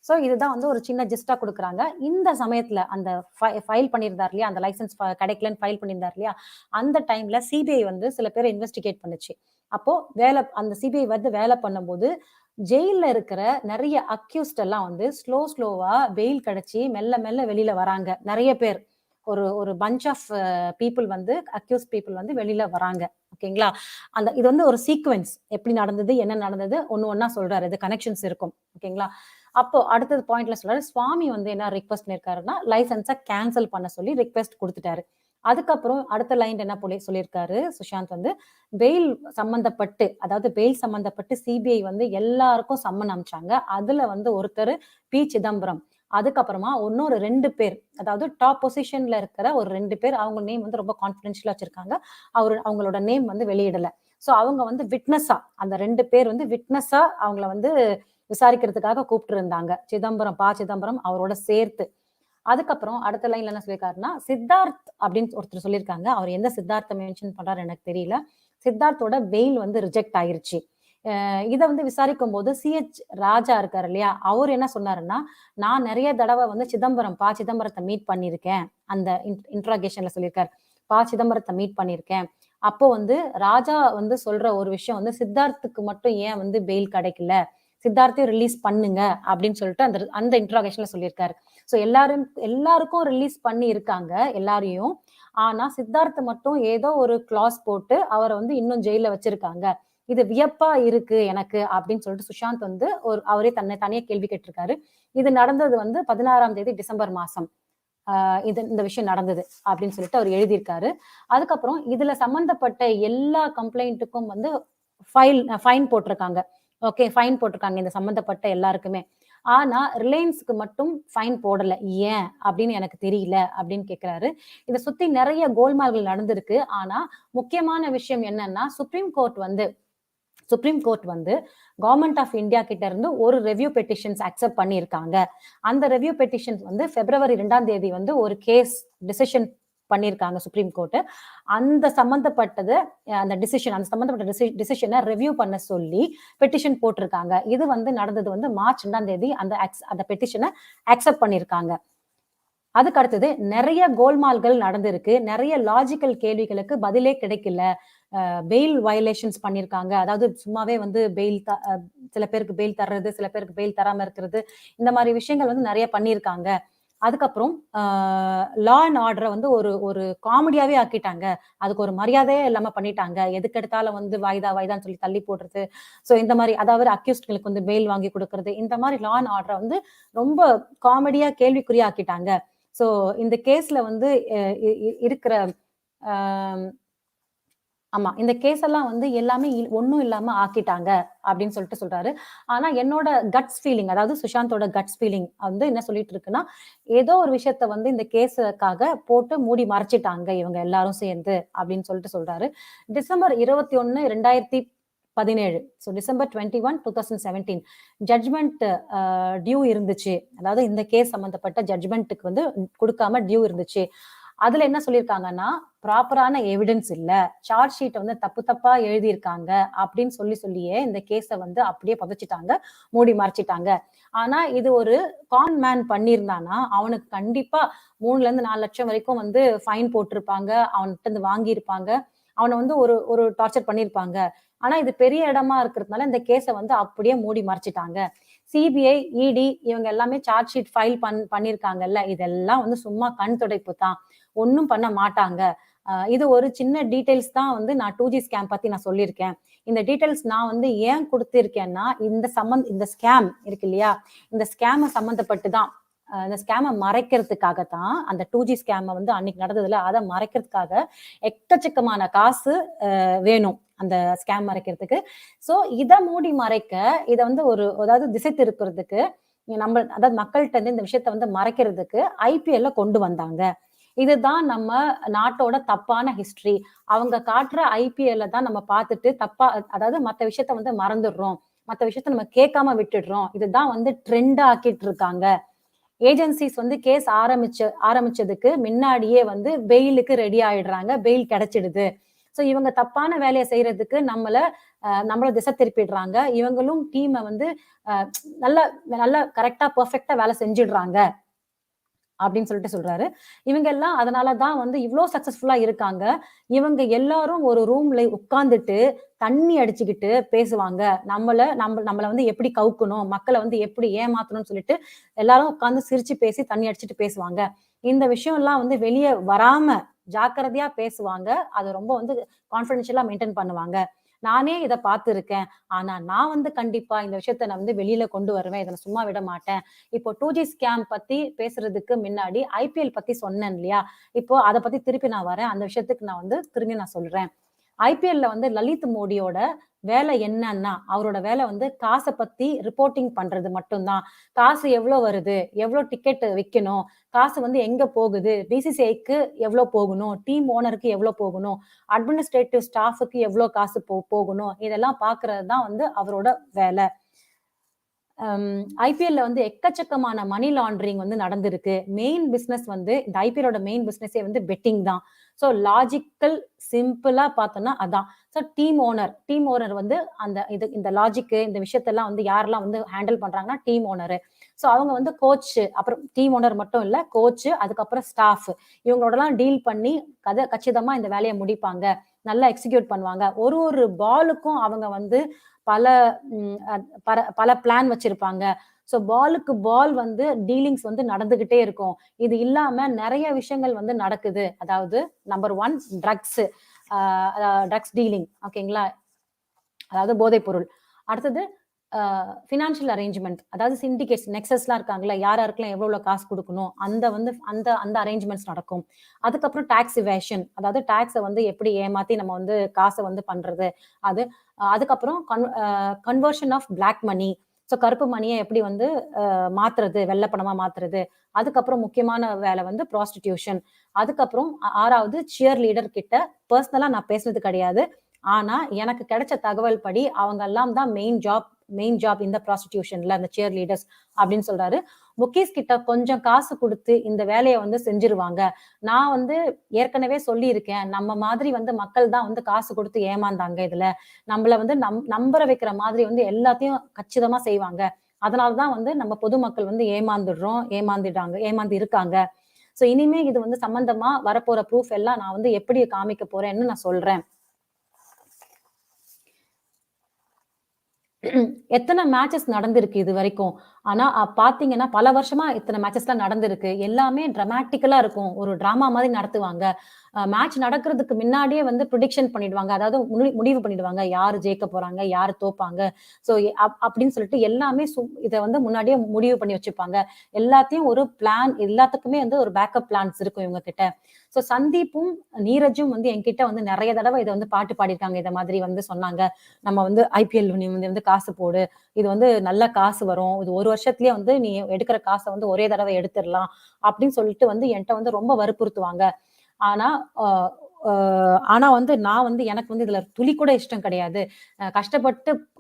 ஸோ இதுதான் வந்து ஒரு சின்ன ஜிஸ்டா கொடுக்குறாங்க. இந்த சமயத்துல அந்த ஃபைல் பண்ணியிருந்தார் இல்லையா, அந்த லைசன்ஸ் கிடைக்கலன்னு ஃபைல் பண்ணியிருந்தார் இல்லையா, அந்த டைம்ல சிபிஐ வந்து சில பேரை இன்வெஸ்டிகேட் பண்ணுச்சு. அப்போ அந்த சிபிஐ வந்து வேலை பண்ணும்போது ஜெயில இருக்கிற நிறைய அக்யூஸ்ட் எல்லாம் வந்து ஸ்லோவா பெயில் கிடைச்சி மெல்ல மெல்ல வெளியில வராங்க. நிறைய பேர், ஒரு பஞ்ச் ஆஃப் பீப்புள் வந்து அக்யூஸ் பீப்புள் வந்து வெளியில வராங்க, ஓகேங்களா? இது வந்து ஒரு சீக்வென்ஸ், எப்படி நடந்தது, என்ன நடந்தது, ஒண்ணு ஒன்னா சொல்றாரு, இது கனெக்ஷன்ஸ் இருக்கும், ஓகேங்களா? அப்போ அடுத்தது பாயிண்ட்ல சொல்றாரு, சுவாமி வந்து என்ன ரிக்வெஸ்ட் பண்ணிருக்காருன்னா லைசன்ஸை கேன்சல் பண்ண சொல்லி ரிக்வெஸ்ட் கொடுத்துட்டாரு. அதுக்கப்புறம் அடுத்த லைன் என்ன சொல்லியிருக்காரு சுஷாந்த் வந்து, பெயில் சம்பந்தப்பட்டு, அதாவது பெயில் சம்பந்தப்பட்டு சிபிஐ வந்து எல்லாருக்கும் சம்மன் அனுப்பிச்சாங்க. அதுல வந்து ஒருத்தர் பி சிதம்பரம், அதுக்கப்புறமா இன்னொரு 2 பேர், அதாவது டாப் பொசிஷன்ல இருக்கிற ஒரு 2 பேர், அவங்க நேம் வந்து ரொம்ப கான்பிடென்ஷியலா வச்சிருக்காங்க. அவங்களோட நேம் வந்து வெளியிடல. சோ அவங்க வந்து விட்னஸா, அந்த 2 பேர் வந்து விட்னஸா அவங்கள வந்து விசாரிக்கிறதுக்காக கூப்பிட்டு இருந்தாங்க. சிதம்பரம் அவரோட சேர்த்து. அதுக்கப்புறம் அடுத்த லைன்ல என்ன சொல்லியிருக்காருன்னா, சித்தார்த் அப்படின்னு ஒருத்தர் சொல்லியிருக்காங்க. அவர் எந்த சித்தார்த்தை மென்ஷன் பண்றாரு எனக்கு தெரியல. சித்தார்த்தோட பெயில் வந்து ரிஜெக்ட் ஆயிருச்சு. இதை வந்து விசாரிக்கும் போது சிஹெச் ராஜா இருக்காரு இல்லையா, அவர் என்ன சொன்னாருன்னா, நான் நிறைய தடவை வந்து சிதம்பரத்தை மீட் பண்ணியிருக்கேன். அந்த இன்ட்ராகேஷன்ல சொல்லியிருக்காரு, சிதம்பரத்தை மீட் பண்ணியிருக்கேன். அப்போ வந்து ராஜா வந்து சொல்ற ஒரு விஷயம் வந்து, சித்தார்த்துக்கு மட்டும் ஏன் வந்து பெயில் கிடைக்கல, சித்தார்த்தையும் ரிலீஸ் பண்ணுங்க அப்படின்னு சொல்லிட்டு அந்த அந்த இன்ட்ராகேஷன்ல சொல்லியிருக்காரு. ஸோ எல்லாருக்கும் ரிலீஸ் பண்ணி இருக்காங்க எல்லாரையும். ஆனா சித்தார்த்த மட்டும் ஏதோ ஒரு கிளாஸ் போட்டு அவரை வந்து இன்னும் ஜெயில வச்சிருக்காங்க. இது வியப்பா இருக்கு எனக்கு அப்படின்னு சொல்லிட்டு சுஷாந்த் வந்து அவரே தனியா கேள்வி கேட்டிருக்காரு. இது நடந்தது வந்து 16ஆம் தேதி டிசம்பர் மாசம். இந்த விஷயம் நடந்தது அப்படின்னு சொல்லிட்டு அவர் எழுதியிருக்காரு. அதுக்கப்புறம் இதுல சம்பந்தப்பட்ட எல்லா கம்ப்ளைண்ட்டுக்கும் வந்து ஃபைன் போட்டிருக்காங்க. ஓகே, ஃபைன் போட்டிருக்காங்க இந்த சம்பந்தப்பட்ட எல்லாருக்குமே. ஆனா ரிலையன்ஸ்க்கு மட்டும் ஃபைன் போடல. ஏன் அப்படின்னு எனக்கு தெரியல அப்படின்னு கேட்கிறாரு. இதை சுத்தி நிறைய கோல்மால்கள் நடந்திருக்கு. ஆனா முக்கியமான விஷயம் என்னன்னா, சுப்ரீம் கோர்ட் வந்து கவர்மெண்ட் ஆஃப் இந்தியா கிட்ட இருந்து ஒரு ரெவ்யூ பெட்டிஷன்ஸ் அக்செப்ட் பண்ணியிருக்காங்க. அந்த ரெவ்யூ பெட்டிஷன்ஸ் வந்து பிப்ரவரி 2ஆம் தேதி வந்து ஒரு கேஸ் டிசிஷன் பண்ணியிருக்காங்க சுப்ரீம் கோர்ட். அந்த சம்பந்தப்பட்டது அந்த டிசிஷனை ரிவ்யூ பண்ண சொல்லி பெட்டிஷன் போட்டிருக்காங்க. இது வந்து நடந்தது வந்து மார்ச் 2ஆம் தேதி அந்த பெட்டிஷனை அக்செப்ட் பண்ணியிருக்காங்க. அதுக்கு அடுத்தது நிறைய கோல்மால்கள் நடந்திருக்கு. நிறைய லாஜிக்கல் கேள்விகளுக்கு பதிலே கிடைக்கல. பெயில் வயலேஷன்ஸ் பண்ணியிருக்காங்க. அதாவது சும்மாவே வந்து சில பேருக்கு பெயில் தர்றது, சில பேருக்கு பெயில் தராம இருக்கிறது, இந்த மாதிரி விஷயங்கள் வந்து நிறைய பண்ணியிருக்காங்க. அதுக்கப்புறம் லா அண்ட் ஆர்டரை வந்து ஒரு காமெடியாவே ஆக்கிட்டாங்க. அதுக்கு ஒரு மரியாதையே இல்லாம பண்ணிட்டாங்க. எதுக்கு எடுத்தாலும் வந்து வாய்தான்னு சொல்லி தள்ளி போடுறது. ஸோ இந்த மாதிரி, அதாவது அக்யூஸ்ட்களுக்கு வந்து பெயில் வாங்கி கொடுக்கறது, இந்த மாதிரி லா அண்ட் ஆர்டரை வந்து ரொம்ப காமெடியா கேள்விக்குறியா ஆக்கிட்டாங்க. ஸோ இந்த கேஸ்ல வந்து இருக்கிற ஆமா, இந்த கேஸ் எல்லாம் வந்து எல்லாமே ஒன்னும் இல்லாம ஆக்கிட்டாங்க அப்படின்னு சொல்லிட்டு சொல்றாரு. ஆனா என்னோட கட்ஸ் ஃபீலிங், அதாவது சுஷாந்தோட கட்ஸ் ஃபீலிங் வந்து என்ன சொல்லிட்டு இருக்குன்னா, ஏதோ ஒரு விஷயத்த வந்து இந்த கேஸுக்காக போட்டு மூடி மறைச்சிட்டாங்க இவங்க எல்லாரும் சேர்ந்து அப்படின்னு சொல்லிட்டு சொல்றாரு. December 21, 2017, so December 21, 2017 judgment due இருந்துச்சு. அதாவது இந்த கேஸ் சம்பந்தப்பட்ட ஜட்ஜ்மெண்ட்டுக்கு வந்து கொடுக்காம டியூ இருந்துச்சு. அதுல என்ன சொல்லியிருக்காங்கன்னா, ப்ராப்பரான எவிடன்ஸ் இல்ல, சார்ஜ் ஷீட்டை வந்து தப்பா எழுதியிருக்காங்க அப்படின்னு சொல்லியே இந்த கேஸை வந்து அப்படியே புதைச்சிட்டாங்க, மூடி மறைச்சிட்டாங்க. ஆனா இது ஒரு கான் மேன் பண்ணியிருந்தானா அவனுக்கு கண்டிப்பா 3-4 லட்சம் வரைக்கும் வந்து ஃபைன் போட்டிருப்பாங்க, அவன்கிட்ட இருந்து வாங்கியிருப்பாங்க, அவனை வந்து ஒரு டார்ச்சர் பண்ணியிருப்பாங்க. ஆனா இது பெரிய இடமா இருக்கிறதுனால இந்த கேஸை வந்து அப்படியே மூடி மறைச்சிட்டாங்க. சிபிஐ, இடி இவங்க எல்லாமே சார்ஜ் ஷீட் ஃபைல் பண்ணிருக்காங்கல்ல, இதெல்லாம் வந்து சும்மா கண் துடைப்பு தான், ஒன்னும் பண்ண மாட்டாங்க. இது ஒரு சின்ன டீடைல்ஸ் தான் வந்து நான் 2G ஸ்கேம் பத்தி நான் சொல்லியிருக்கேன். இந்த டீடைல்ஸ் நான் வந்து ஏன் கொடுத்திருக்கேன்னா, இந்த ஸ்கேம் இருக்கு இல்லையா, இந்த ஸ்கேம சம்பந்தப்பட்டு தான், இந்த ஸ்கேமை மறைக்கிறதுக்காகத்தான், அந்த 2G ஸ்கேம வந்து அன்னைக்கு நடந்ததுல அதை மறைக்கிறதுக்காக எக்கச்சக்கமான காசு வேணும் அந்த ஸ்கேம் மறைக்கிறதுக்கு. சோ இதை மூடி மறைக்க, இதை வந்து அதாவது திசை திருப்புறதுக்கு, அதாவது மக்கள்கிட்ட இருந்து இந்த விஷயத்த வந்து மறைக்கிறதுக்கு IPL கொண்டு வந்தாங்க. இதுதான் நம்ம நாட்டோட தப்பான ஹிஸ்டரி. அவங்க காட்டுற IPL தான் நம்ம பார்த்துட்டு தப்பா, அதாவது மத்த விஷயத்த வந்து மறந்துடுறோம், மத்த விஷயத்த நம்ம கேட்காம விட்டுடுறோம். இதுதான் வந்து ட்ரெண்ட் ஆக்கிட்டு இருக்காங்க. ஏஜென்சிஸ் வந்து கேஸ் ஆரம்பிச்சதுக்கு முன்னாடியே வந்து பெயிலுக்கு ரெடி ஆயிடுறாங்க, பெயில் கிடைச்சிடுது. சோ இவங்க தப்பான வேலையை செய்யறதுக்கு நம்மள திசை திருப்பிடுறாங்க. இவங்களும் டீமை வந்து நல்லா கரெக்டா பெர்ஃபெக்டா வேலை செஞ்சிடுறாங்க அப்படின்னு சொல்லிட்டு சொல்றாரு. இவங்க எல்லாம் அதனாலதான் வந்து இவ்வளவு சக்சஸ்ஃபுல்லா இருக்காங்க. இவங்க எல்லாரும் ஒரு ரூம்ல உட்கார்ந்துட்டு தண்ணி அடிச்சுக்கிட்டு பேசுவாங்க. நம்மள வந்து எப்படி கவுக்கணும், மக்களை வந்து எப்படி ஏமாத்தணும்னு சொல்லிட்டு எல்லாரும் உட்கார்ந்து சிரிச்சு பேசி தண்ணி அடிச்சுட்டு பேசுவாங்க. இந்த விஷயம் எல்லாம் வந்து வெளியே வராம ஜாக்கிரதையா பேசுவாங்க. அதை ரொம்ப வந்து கான்பிடென்ஷியலா மெயின்டைன் பண்ணுவாங்க. நானே இதை பார்த்துருக்கேன், ஆனா நான் வந்து கண்டிப்பா இந்த விஷயத்த நான் வந்து வெளியில கொண்டு வருவேன், இதை சும்மா விட மாட்டேன். இப்போ 2G ஸ்கேம் பத்தி பேசுறதுக்கு முன்னாடி IPL பத்தி சொன்னேன் இல்லையா, இப்போ அதை பத்தி திருப்பி நான் வரேன். அந்த விஷயத்துக்கு நான் வந்து திரும்பி நான் சொல்றேன். IPL வந்து லலித் மோடியோட வேலை என்னன்னா, அவரோட வேலை வந்து காசை பத்தி ரிப்போர்ட்டிங் பண்றது மட்டும்தான். காசு எவ்வளவு வருது, எவ்வளவு டிக்கெட் விற்கணும், காசு வந்து எங்க போகுது, BCCIக்கு எவ்வளவு போகணும், டீம் ஓனருக்கு எவ்வளவு போகணும், அட்மினிஸ்ட்ரேட்டிவ் ஸ்டாஃபுக்கு எவ்வளவு காசு போகணும், இதெல்லாம் பாக்குறது தான் வந்து அவரோட வேலை. ஐபிஎல்ல வந்து எக்கச்சக்கமான மணி லாண்டரிங் வந்து நடந்திருக்கு. மெயின் பிசினஸ் வந்து இந்த ஐபிஎலோட மெயின் பிசினஸே வந்து பெட்டிங் தான். ஸோ லாஜிக்கல் சிம்பிளா பார்த்தோம்னா அதான். ஸோ டீம் ஓனர் வந்து அந்த இந்த லாஜிக்கு இந்த விஷயத்தெல்லாம் வந்து யாரெல்லாம் வந்து ஹேண்டில் பண்றாங்கன்னா டீம் ஓனரு. ஸோ அவங்க வந்து கோச், அப்புறம் டீம் ஓனர் மட்டும் இல்ல, கோச், அதுக்கப்புறம் ஸ்டாஃப், இவங்களோடலாம் டீல் பண்ணி கச்சிதமா இந்த வேலையை முடிப்பாங்க, நல்லா எக்ஸிக்யூட் பண்ணுவாங்க. ஒரு பாலுக்கும் அவங்க வந்து பல பிளான் வச்சிருப்பாங்க. ஸோ பாலுக்கு பால் வந்து டீலிங்ஸ் வந்து நடந்துகிட்டே இருக்கும். இது இல்லாம நிறைய விஷயங்கள் வந்து நடக்குது. அதாவது நம்பர் 1 ட்ரக்ஸ் டீலிங், ஓகேங்களா, அதாவது போதைப் பொருள். அடுத்தது ஃபினான்ஷியல் அரேஞ்ச்மெண்ட், அதாவது சிண்டிகேட்ஸ், நெக்ஸஸ்லாம் இருக்காங்களா, யாருக்கெல்லாம் எவ்வளவு காசு கொடுக்கணும், அந்த அரேஞ்ச்மெண்ட்ஸ் நடக்கும். அதுக்கப்புறம் டாக்ஸ் இவேஷன், அதாவது டாக்ஸை வந்து எப்படி ஏமாத்தி நம்ம வந்து காசை வந்து பண்றது அது. அதுக்கப்புறம் conversion of black money, so கருப்பு மணியை எப்படி வந்து மாத்துறது, வெள்ளப்பணமா மாத்துறது. அதுக்கப்புறம் முக்கியமான வேலை வந்து ப்ராஸ்டிடியூஷன். அதுக்கப்புறம் 6வது சியர் லீடர் கிட்ட பர்சனலா நான் பேசுனது கிடையாது, ஆனா எனக்கு கிடைச்ச தகவல் படி அவங்க எல்லாம் தான் மெயின் ஜாப் இந்த ப்ராஸ்டிடியூஷன்ல, அந்த சியர் லீடர்ஸ் அப்படின்னு சொல்றாரு. புக்கீஸ் கிட்ட கொஞ்சம் காசு கொடுத்து இந்த வேலையை வந்து செஞ்சிருவாங்க. நான் வந்து ஏற்கனவே சொல்லி இருக்கேன், நம்ம மாதிரி வந்து மக்கள் தான் வந்து காசு கொடுத்து ஏமாந்தாங்க, இதுல நம்மள வந்து நம்புற வைக்கிற மாதிரி வந்து எல்லாத்தையும் கச்சிதமா செய்வாங்க. அதனாலதான் வந்து நம்ம பொதுமக்கள் வந்து ஏமாந்து இருக்காங்க. சோ இனிமே இது வந்து சம்பந்தமா வரப்போற ப்ரூஃப் எல்லாம் நான் வந்து எப்படி காமிக்க போறேன்னு நான் சொல்றேன். எத்தனை மேட்சஸ் நடந்திருக்கு இது வரைக்கும், ஆனா பாத்தீங்கன்னா பல வருஷமா இத்தனை மேட்சஸ்லாம் நடந்திருக்கு. எல்லாமே டிராமாட்டிக்கலா இருக்கும், ஒரு டிராமா மாதிரி நடத்துவாங்க. மேட்ச் நடக்கிறதுக்கு முன்னாடியே வந்து ப்ரிடிக்ஷன் பண்ணிடுவாங்க, அதாவது முடிவு பண்ணிடுவாங்க யாரு ஜெயிக்க போறாங்க, யாரு தோப்பாங்க. ஸோ அப்படின்னு சொல்லிட்டு எல்லாமே இதை வந்து முன்னாடியே முடிவு பண்ணி வச்சுப்பாங்க. எல்லாத்தையும் ஒரு பிளான், எல்லாத்துக்குமே வந்து ஒரு பேக்கப் பிளான்ஸ் இருக்கும் இவங்க கிட்ட. ஸோ சந்தீப்பும் நீரஜும் வந்து என்கிட்ட வந்து நிறைய தடவை இதை வந்து பாட்டு பாடிருக்காங்க. இதை மாதிரி வந்து சொன்னாங்க, நம்ம வந்து IPL வந்து காசு போடு, இது வந்து நல்ல காசு வரும், இது ஒரு வருஷத்துலயே வந்து நீ எடுக்கிற காசை வந்து ஒரே தடவை எடுத்துடலாம் அப்படின்னு சொல்லிட்டு வந்து என்கிட்ட வந்து ரொம்ப வற்புறுத்துவாங்க. ஆனா வந்து நான் வந்து எனக்கு வந்து இதுல துளி கூட இஷ்டம் கிடையாது.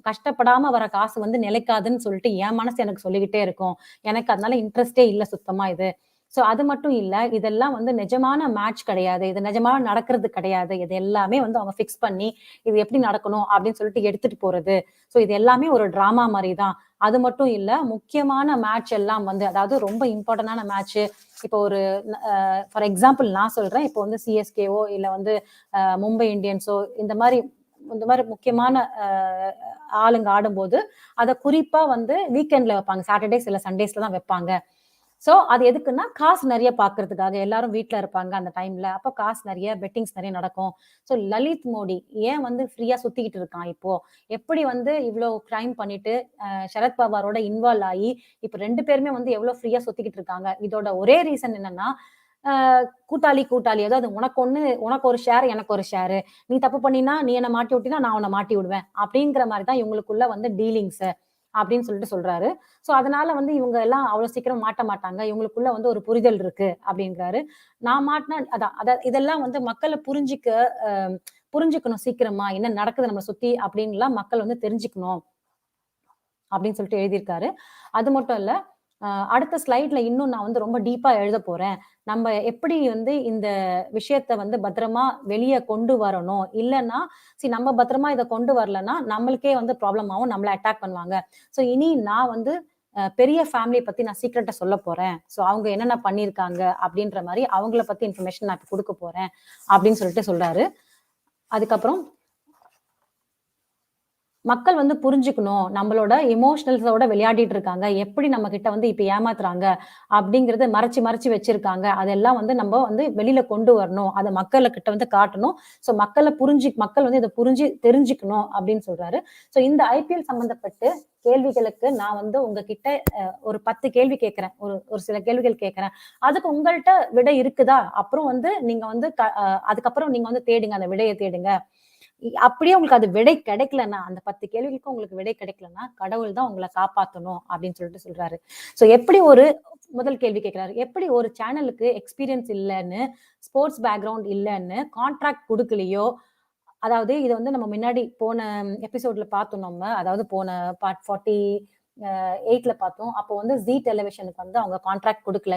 கஷ்டப்படாம வர காசு வந்து நிலைக்காதுன்னு சொல்லிட்டு என் மனசு எனக்கு சொல்லிக்கிட்டே இருக்கும். எனக்கு அதனால இன்ட்ரெஸ்டே இல்ல சுத்தமா இது. சோ அது மட்டும் இல்ல, இதெல்லாம் வந்து நிஜமான மேட்ச் கிடையாது, இது நிஜமா நடக்கிறது கிடையாது. இது எல்லாமே வந்து அவங்க பிக்ஸ் பண்ணி இது எப்படி நடக்கணும் அப்படின்னு சொல்லிட்டு எடுத்துட்டு போறது. சோ இது எல்லாமே ஒரு டிராமா மாதிரி தான். அது மட்டும் இல்ல, முக்கியமான மேட்ச் எல்லாம் வந்து, அதாவது ரொம்ப இம்பார்ட்டன்டான மேட்ச், இப்போ ஒரு ஃபார் எக்ஸாம்பிள் நான் சொல்றேன், இப்போ வந்து CSKஓ இல்ல வந்து மும்பை இந்தியன்ஸோ இந்த மாதிரி முக்கியமான ஆளுங்க ஆடும்போது அதை குறிப்பா வந்து வீக்கெண்ட்ல வைப்பாங்க, சாட்டர்டேஸ் இல்ல சண்டேஸ்ல தான் வைப்பாங்க. சோ அது எதுக்குன்னா காசு நிறைய பாக்குறதுக்காக, எல்லாரும் வீட்டுல இருப்பாங்க அந்த டைம்ல, அப்ப காசு நிறைய, பெட்டிங்ஸ் நிறைய நடக்கும். சோ லலித் மோடி ஏன் வந்து ஃப்ரீயா சுத்திக்கிட்டு இருக்கான் இப்போ, எப்படி வந்து இவ்வளவு கிரைம் பண்ணிட்டு சரத்பவாரோட இன்வால்வ் ஆகி இப்ப 2 பேருமே வந்து எவ்வளவு ஃப்ரீயா சுத்திக்கிட்டு இருக்காங்க. இதோட ஒரே ரீசன் என்னன்னா, கூட்டாளி, அதாவது உனக்கு ஒரு ஷேர், எனக்கு ஒரு ஷேர், நீ தப்பு பண்ணினா நீ என்ன மாட்டி விட்டினா நான் உன்னை மாட்டி விடுவேன் அப்படிங்கிற மாதிரிதான் இவங்களுக்குள்ள வந்து டீலிங்ஸ் அப்படின்னு சொல்லிட்டு சொல்றாரு. சோ அதனால வந்து இவங்க எல்லாம் அவ்வளவு சீக்கிரம் மாட்ட மாட்டாங்க, இவங்களுக்குள்ள வந்து ஒரு புரிதல் இருக்கு அப்படிங்கிறாரு. நான் மாட்டினா அதான் இதெல்லாம் வந்து மக்களை புரிஞ்சுக்கணும், சீக்கிரமா என்ன நடக்குது நம்ம சுத்தி அப்படின்லாம் மக்கள் வந்து தெரிஞ்சுக்கணும் அப்படின்னு சொல்லிட்டு எழுதியிருக்காரு. அது மட்டும் இல்ல, அடுத்த ஸ்லைட்ல இன்னும் நான் வந்து ரொம்ப டீப்பா எழுத போறேன். நம்ம எப்படி வந்து இந்த விஷயத்த வந்து பத்திரமா வெளியே கொண்டு வரணும், இல்லைன்னா நம்ம பத்திரமா இதை கொண்டு வரலன்னா நம்மளுக்கே வந்து ப்ராப்ளம் ஆகும், நம்மள அட்டாக் பண்ணுவாங்க. சோ இனி நான் வந்து பெரிய ஃபேமிலியை பத்தி நான் சீக்கிரட்டா சொல்ல போறேன். சோ அவங்க என்னென்ன பண்ணிருக்காங்க அப்படின்ற மாதிரி அவங்கள பத்தி இன்ஃபர்மேஷன் நான் கொடுக்க போறேன் அப்படின்னு சொல்லிட்டு சொல்றாரு. அதுக்கப்புறம் மக்கள் வந்து புரிஞ்சுக்கணும், நம்மளோட எமோஷனல்ஸோட விளையாடிட்டு இருக்காங்க, எப்படி நம்ம கிட்ட வந்து இப்ப ஏமாத்துறாங்க அப்படிங்கறத மறைச்சு மறைச்சு வச்சிருக்காங்க, அதெல்லாம் வந்து நம்ம வந்து வெளியில கொண்டு வரணும், அதை மக்கள்கிட்ட வந்து காட்டணும். ஸோ மக்கள் வந்து இதை புரிஞ்சு தெரிஞ்சுக்கணும் அப்படின்னு சொல்றாரு. ஸோ இந்த ஐபிஎல் சம்பந்தப்பட்டு கேள்விகளுக்கு நான் வந்து உங்ககிட்ட ஒரு 10 கேள்வி கேட்கிறேன், ஒரு சில கேள்விகள் கேட்கிறேன். அதுக்கு உங்கள்கிட்ட விடை இருக்குதா? அப்புறம் வந்து நீங்க வந்து அதுக்கப்புறம் நீங்க வந்து தேடுங்க, அந்த விடையை தேடுங்க. அப்படியே உங்களுக்கு அது விடை கிடைக்கலன்னா, அந்த 10 கேள்விகளுக்கும் உங்களுக்கு விடை கிடைக்கலன்னா, கடவுள் தான் உங்களை காப்பாத்தணும் அப்படின்னு சொல்லிட்டு சொல்றாரு. சோ எப்படி முதல் கேள்வி கேட்கிறாரு, எப்படி ஒரு சேனலுக்கு எக்ஸ்பீரியன்ஸ் இல்லைன்னு, ஸ்போர்ட்ஸ் பேக்ரவுண்ட் இல்லைன்னு கான்ட்ராக்ட் கொடுக்கலையோ, அதாவது இதை வந்து நம்ம முன்னாடி போன எபிசோட்ல பார்த்தோம் நம்ம, அதாவது போன பார்ட் 48ல பார்த்தோம். அப்போ வந்து ஜி டெலிவிஷனுக்கு வந்து அவங்க கான்ட்ராக்ட் கொடுக்கல.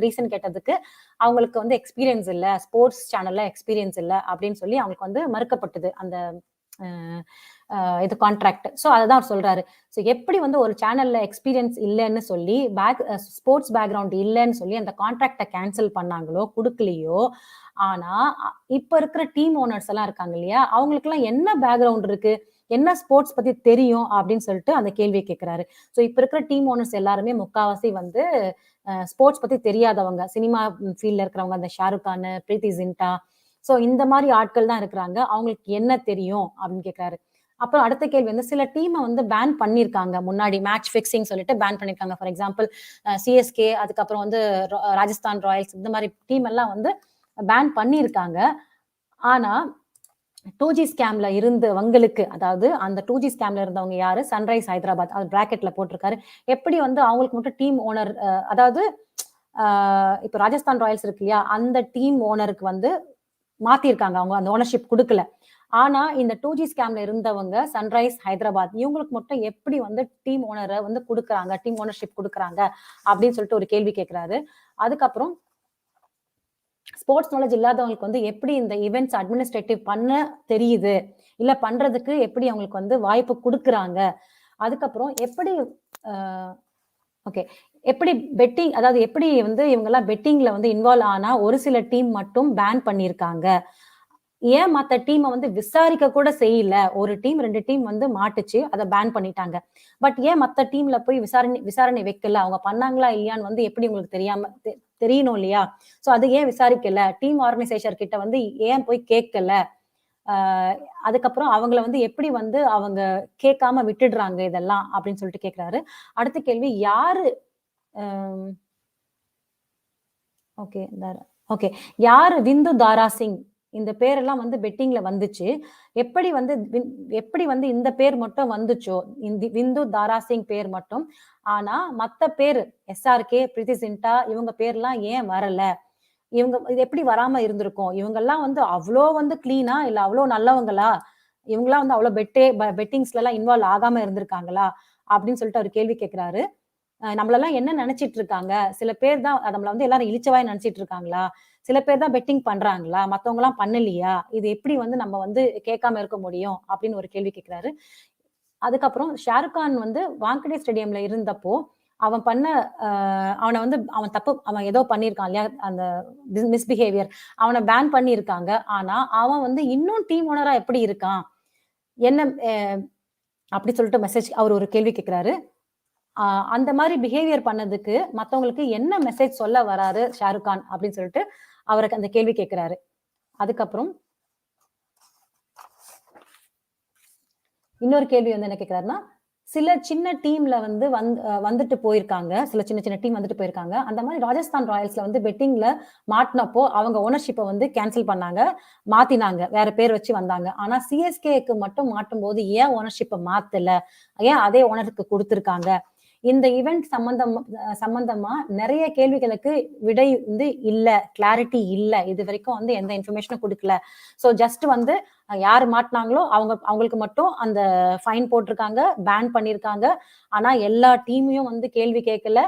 ரீசன் கேட்டதுக்கு அவங்களுக்கு வந்து எக்ஸ்பீரியன்ஸ் இல்ல, ஸ்போர்ட்ஸ் சேனல்ல எக்ஸ்பீரியன்ஸ் இல்ல அப்படின்னு சொல்லி அவங்களுக்கு வந்து மறுக்கப்பட்டது அந்த இது கான்ட்ராக்ட். ஸோ அதுதான் அவர் சொல்றாரு. ஸோ எப்படி வந்து ஒரு சேனல்ல எக்ஸ்பீரியன்ஸ் இல்லைன்னு சொல்லி ஸ்போர்ட்ஸ் பேக்ரவுண்ட் இல்லைன்னு சொல்லி அந்த கான்ட்ராக்டை கேன்சல் பண்ணாங்களோ, கொடுக்கலையோ, ஆனா இப்ப இருக்கிற டீம் ஓனர்ஸ் எல்லாம் இருக்காங்க இல்லையா, அவங்களுக்கு எல்லாம் என்ன பேக்ரவுண்ட் இருக்கு, என்ன ஸ்போர்ட்ஸ் பத்தி தெரியும் அப்படின்னு சொல்லிட்டு அந்த கேள்வியை கேட்கிறாரு. ஸோ இப்ப இருக்கிற டீம் ஓனர்ஸ் எல்லாருமே முக்காவாசி வந்து ஸ்போர்ட்ஸ் பத்தி தெரியாதவங்க, சினிமா ஃபீல்ட்ல இருக்கிறவங்க, அந்த ஷாருக் கான், பிரீத்தி ஜிண்டா, ஸோ இந்த மாதிரி ஆட்கள் தான் இருக்கிறாங்க. அவங்களுக்கு என்ன தெரியும் அப்படின்னு கேட்கிறாரு. அப்புறம் அடுத்த கேள்வி வந்து சில டீமை வந்து பேன் பண்ணிருக்காங்க, முன்னாடி மேட்ச் ஃபிக்ஸிங் சொல்லிட்டு பேன் பண்ணிருக்காங்க. ஃபார் எக்ஸாம்பிள் சிஎஸ்கே, அதுக்கப்புறம் வந்து ராஜஸ்தான் ராயல்ஸ், இந்த மாதிரி டீம் எல்லாம் வந்து பேன் பண்ணிருக்காங்க. ஆனா 2G ஸ்கேம்ல இருந்தவங்களுக்கு, அதாவது அந்த 2G ஸ்கேம்ல இருந்தவங்க யாரு, சன்ரைஸ் ஹைதராபாத், அது பிராக்கெட்ல போட்டிருக்காரு. எப்படி வந்து அவங்களுக்கு மட்டும் டீம் ஓனர், அதாவது இப்ப ராஜஸ்தான் ராயல்ஸ் இருக்கு இல்லையா, அந்த டீம் ஓனருக்கு வந்து மாத்திருக்காங்க, அவங்க அந்த ஓனர்ஷிப் கொடுக்கல. ஆனா இந்த 2G ஸ்கேம்ல இருந்தவங்க சன்ரைஸ் ஹைதராபாத், இவங்களுக்கு மட்டும் எப்படி வந்து டீம் ஓனரை வந்து கொடுக்குறாங்க, டீம் ஓனர்ஷிப் கொடுக்குறாங்க அப்படின்னு சொல்லிட்டு ஒரு கேள்வி கேட்கிறாரு. அதுக்கப்புறம் ஸ்போர்ட்ஸ் நாலேஜ் இல்லாதவங்களுக்கு வந்து எப்படி இந்த ஈவெண்ட்ஸ் அட்மினிஸ்ட்ரேட்டிவ் பண்ண தெரியுது, இல்ல பண்றதுக்கு எப்படி அவங்களுக்கு வந்து வாய்ப்பு கொடுக்குறாங்க. அதுக்கப்புறம் எப்படி ஓகே எப்படி பெட்டிங், அதாவது எப்படி வந்து இவங்க எல்லாம் பெட்டிங்ல வந்து இன்வால்வ் ஆனா ஒரு சில டீம் மட்டும் பேன் பண்ணிருக்காங்க, ஏன் மத்த டீமை வந்து விசாரிக்க கூட செய்யல, ஒரு டீம் 2 டீம் வந்து மாட்டுச்சு, அதை பேன் பண்ணிட்டாங்க, பட் ஏன் மத்த டீம்ல போய் விசாரணை வைக்கல, அவங்க பண்ணாங்களா இல்லையான்னு வந்து எப்படி உங்களுக்கு தெரியணும் இல்லையா, சோ அது ஏன் விசாரிக்கல, டீம் ஆர்கனைசேஷன் கிட்ட வந்து ஏன் போய் கேட்கல, அதுக்கப்புறம் அவங்கள வந்து எப்படி வந்து அவங்க கேட்காம விட்டுடுறாங்க இதெல்லாம் அப்படின்னு சொல்லிட்டு கேட்கிறாரு. அடுத்த கேள்வி, யாரு ஓகே யாரு விந்து தாரா சிங், இந்த பேரெல்லாம் வந்து பெட்டிங்ல வந்துச்சு, எப்படி வந்து இந்த பேர் மட்டும் வந்துச்சோ, இந்த விந்து தாரா சிங் பேர் மட்டும், ஆனா மத்த பேரு SRK, பிரீத்தி ஜிண்டா, இவங்க பேர்லாம் ஏன் வரல, இவங்க இது எப்படி வராம இருந்திருக்கும், இவங்க எல்லாம் வந்து அவ்வளோ வந்து கிளீனா, இல்ல அவ்வளோ நல்லவங்களா, இவங்கெல்லாம் வந்து அவ்வளவு பெட்டிங்ஸ்ல எல்லாம் இன்வால்வ் ஆகாம இருந்திருக்காங்களா அப்படின்னு சொல்லிட்டு அவர் கேள்வி கேட்கிறாரு. நம்மளெல்லாம் என்ன நினைச்சிட்டு இருக்காங்க, சில பேர் தான் நம்மள வந்து எல்லாரும் இழிச்சவாய் நினைச்சிட்டு இருக்காங்களா, சில பேர் தான் பெட்டிங் பண்றாங்களா, மத்தவங்க எல்லாம் பண்ணலையா, இது எப்படி வந்து நம்ம வந்து கேட்காம இருக்க முடியும் அப்படின்னு ஒரு கேள்வி கேட்கிறாரு. அதுக்கப்புறம் ஷாருக் கான் வந்து வாங்கடே ஸ்டேடியம்ல இருந்தப்போ அவன் பண்ண அவனை வந்து அவன் ஏதோ பண்ணியிருக்கான் இல்லையா, அந்த மிஸ்பிஹேவியர், அவனை பேன் பண்ணியிருக்காங்க. ஆனா அவன் வந்து இன்னும் டீம் ஓனரா எப்படி இருக்கான், என்ன அப்படி சொல்லிட்டு மெசேஜ் அவர் ஒரு கேள்வி கேட்கிறாரு. அந்த மாதிரி பிஹேவியர் பண்ணதுக்கு மத்தவங்களுக்கு என்ன மெசேஜ் சொல்ல வராரு ஷாருக் கான் அப்படின்னு சொல்லிட்டு அவருக்கு அந்த கேள்வி கேட்கிறாரு. அதுக்கப்புறம் இன்னொரு கேள்வி வந்து என்ன கேட்கிறாருன்னா, சில சின்ன டீம்ல வந்து வந்துட்டு போயிருக்காங்க, சில சின்ன டீம் வந்துட்டு போயிருக்காங்க, அந்த மாதிரி ராஜஸ்தான் ராயல்ஸ்ல வந்து பெட்டிங்ல மாட்டினப்போ அவங்க ஓனர்ஷிப்பை வந்து கேன்சல் பண்ணாங்க, மாத்தினாங்க, வேற பேர் வச்சு வந்தாங்க. ஆனா சிஎஸ்கேக்கு மட்டும் மாட்டும் போது ஏன் ஓனர்ஷிப்பை மாத்தல, ஏன் அதே ஓனருக்கு கொடுத்திருக்காங்க, இந்த ஈவெண்ட் சம்பந்தமா நிறைய கேள்விகளுக்கு விடை வந்து இல்ல, கிளாரிட்டி இல்ல, இது வரைக்கும் வந்து எந்த இன்ஃபர்மேஷனும் கொடுக்கல. சோ ஜஸ்ட் வந்து யாரு மாட்டினாங்களோ அவங்களுக்கு மட்டும் அந்த ஃபைன் போட்டிருக்காங்க, பேன் பண்ணிருக்காங்க. ஆனா எல்லா டீமையும் வந்து கேள்வி கேட்கல,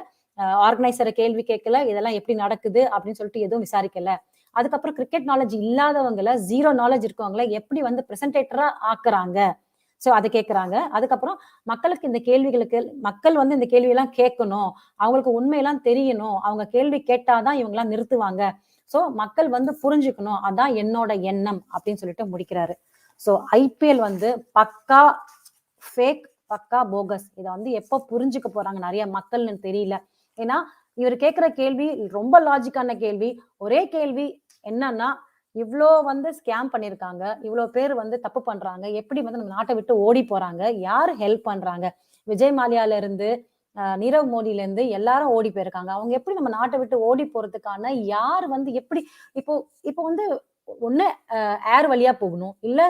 ஆர்கனைசரை கேள்வி கேட்கல, இதெல்லாம் எப்படி நடக்குது அப்படின்னு சொல்லிட்டு எதுவும் விசாரிக்கல. அதுக்கப்புறம் கிரிக்கெட் நாலேஜ் இல்லாதவங்களை, 0 நாலேஜ் இருக்கவங்களை எப்படி வந்து பிரசன்டேட்டரா ஆக்குறாங்க, சோ அதை கேட்கிறாங்க. அதுக்கப்புறம் மக்களுக்கு இந்த கேள்விகளுக்கு மக்கள் வந்து இந்த கேள்வி எல்லாம் கேட்கணும், அவங்களுக்கு உண்மையெல்லாம் தெரியணும், அவங்க கேள்வி கேட்டாதான் இவங்க எல்லாம் நிறுத்துவாங்க, சோ மக்கள் வந்து புரிஞ்சுக்கணும், அதான் என்னோட எண்ணம் அப்படின்னு சொல்லிட்டு முடிக்கிறாரு. சோ ஐபிஎல் வந்து பக்கா ஃபேக், பக்கா போகஸ். இதை வந்து எப்போ புரிஞ்சுக்க போறாங்க நிறைய மக்கள்னு தெரியல. ஏன்னா இவர் கேட்கிற கேள்வி ரொம்ப லாஜிக்கான கேள்வி. ஒரே கேள்வி என்னன்னா, இவ்வளோ வந்து ஸ்கேம் பண்ணிருக்காங்க, இவ்வளோ பேர் வந்து தப்பு பண்றாங்க, எப்படி வந்து நம்ம நாட்டை விட்டு ஓடி போறாங்க, யாரு ஹெல்ப் பண்றாங்க? விஜய் மாலியால இருந்து நீரவ் மோடியில இருந்து எல்லாரும் ஓடி போயிருக்காங்க. அவங்க எப்படி நம்ம நாட்டை விட்டு ஓடி போறதுக்கான யார் வந்து எப்படி இப்போ இப்போ வந்து ஒண்ணு ஏர் வழியா போகணும், இல்ல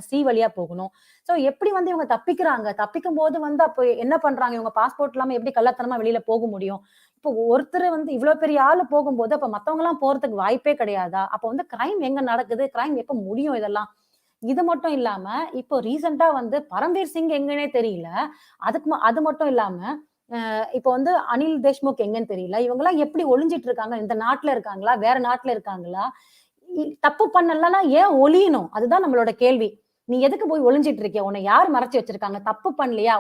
சி வழியா போகணும். சோ எப்படி வந்து இவங்க தப்பிக்கிறாங்க? தப்பிக்கும் போது வந்து அப்போ என்ன பண்றாங்க? இவங்க பாஸ்போர்ட் இல்லாம எப்படி கள்ளத்தனமா வெளியில போக முடியும்? இப்போ ஒருத்தர் வந்து இவ்வளவு பெரிய ஆளு போகும்போது அப்ப மத்தவங்க எல்லாம் போறதுக்கு வாய்ப்பே கிடையாதா? அப்ப வந்து கிரைம் எங்க நடக்குது? கிரைம் எப்ப முடியும் இதெல்லாம்? இது மட்டும் இல்லாம இப்போ ரீசெண்டா வந்து பரம்வீர் சிங் எங்கன்னே தெரியல. அது மட்டும் இல்லாம இப்போ வந்து அனில் தேஷ்முக் எங்கன்னு தெரியல. இவங்க எல்லாம் எப்படி ஒளிஞ்சிட்டு இருக்காங்க? இந்த நாட்டுல இருக்காங்களா? வேற நாட்டுல இருக்காங்களா? தப்பு பண்ணலன்னா ஏன் ஒளியணும்? அதுதான் நம்மளோட கேள்வி. நீ எதுக்கு போய் ஒளிஞ்சிட்டு இருக்க? உன்னை யார் மறைச்சு வச்சிருக்காங்க? தப்பு பண்ணலையா?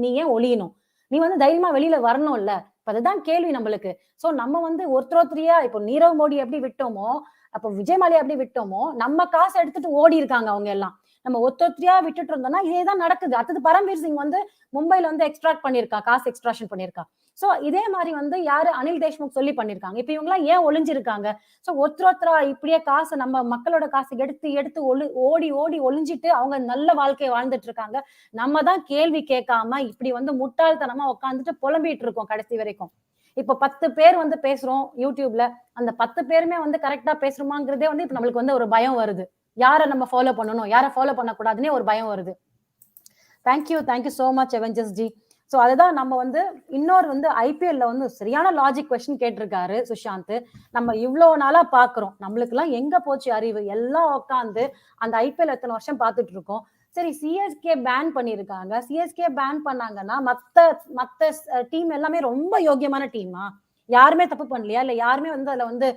நீ ஏன் ஒளியணும்? நீ வந்து தைரியமா வெளியில வரணும்ல. அதுதான் கேள்வி நம்மளுக்கு. சோ நம்ம வந்து ஒருத்தரையா இப்போ நீரவ் மோடி எப்படி விட்டோமோ, அப்போ விஜய் மாலியா எப்படி விட்டோமோ, நம்ம காசை எடுத்துட்டு ஓடி இருக்காங்க அவங்க எல்லாம். நம்ம ஒருத்தரையா விட்டுட்டு இருந்தோம்னா இதேதான் நடக்குது. அடுத்தது பரம்வீர் சிங் வந்து மும்பைல வந்து எக்ஸ்ட்ராக்ட் பண்ணிருக்கா, காசு எக்ஸ்ட்ராக்ஷன் பண்ணிருக்கா. சோ இதே மாதிரி வந்து யாரு அனில் தேஷ்முக் சொல்லி பண்ணிருக்காங்க. இப்ப இவங்க எல்லாம் ஏன் ஒளிஞ்சிருக்காங்க? சோ ஒருத்தரா இப்படியே காசு நம்ம மக்களோட காசு எடுத்து எடுத்து ஓடி ஓடி ஒளிஞ்சிட்டு அவங்க நல்ல வாழ்க்கையை வாழ்ந்துட்டு இருக்காங்க. நம்ம தான் கேள்வி கேட்காம இப்படி வந்து முட்டாள்தனமா உட்காந்துட்டு புலம்பிட்டு இருக்கோம் கடைசி வரைக்கும். இப்ப 10 பேர் வந்து பேசுறோம் யூடியூப்ல. அந்த 10 பேருமே வந்து கரெக்டா பேசுறோமாங்கிறதே வந்து இப்ப நம்மளுக்கு வந்து ஒரு பயம் வருது. யாரை நம்ம ஃபாலோ பண்ணணும், யாரை ஃபாலோ பண்ணக்கூடாதுன்னே ஒரு பயம் வருது. Thank you so much Avengers G. So அதுதான் நம்ம வந்து இன்னொரு வந்து ஐபிஎல்ல வந்து சரியான லாஜிக் கொஸ்டின் கேட்டிருக்காரு சுஷாந்த். நம்ம இவ்வளவு நாளா பாக்குறோம், நம்மளுக்கு எல்லாம் எங்க போச்சு அறிவு? எல்லாம் உட்காந்து அந்த ஐபிஎல் எத்தனை வருஷம் பார்த்துட்டு இருக்கோம். சரி, சிஎஸ்கே பேன் பண்ணிருக்காங்க. சிஎஸ்கே பேன் பண்ணாங்கன்னா மத்த டீம் எல்லாமே ரொம்ப யோக்கியமான டீமா? யாருமே தப்பு பண்ணலையா? இல்ல யாருமே வந்து அதுல வந்து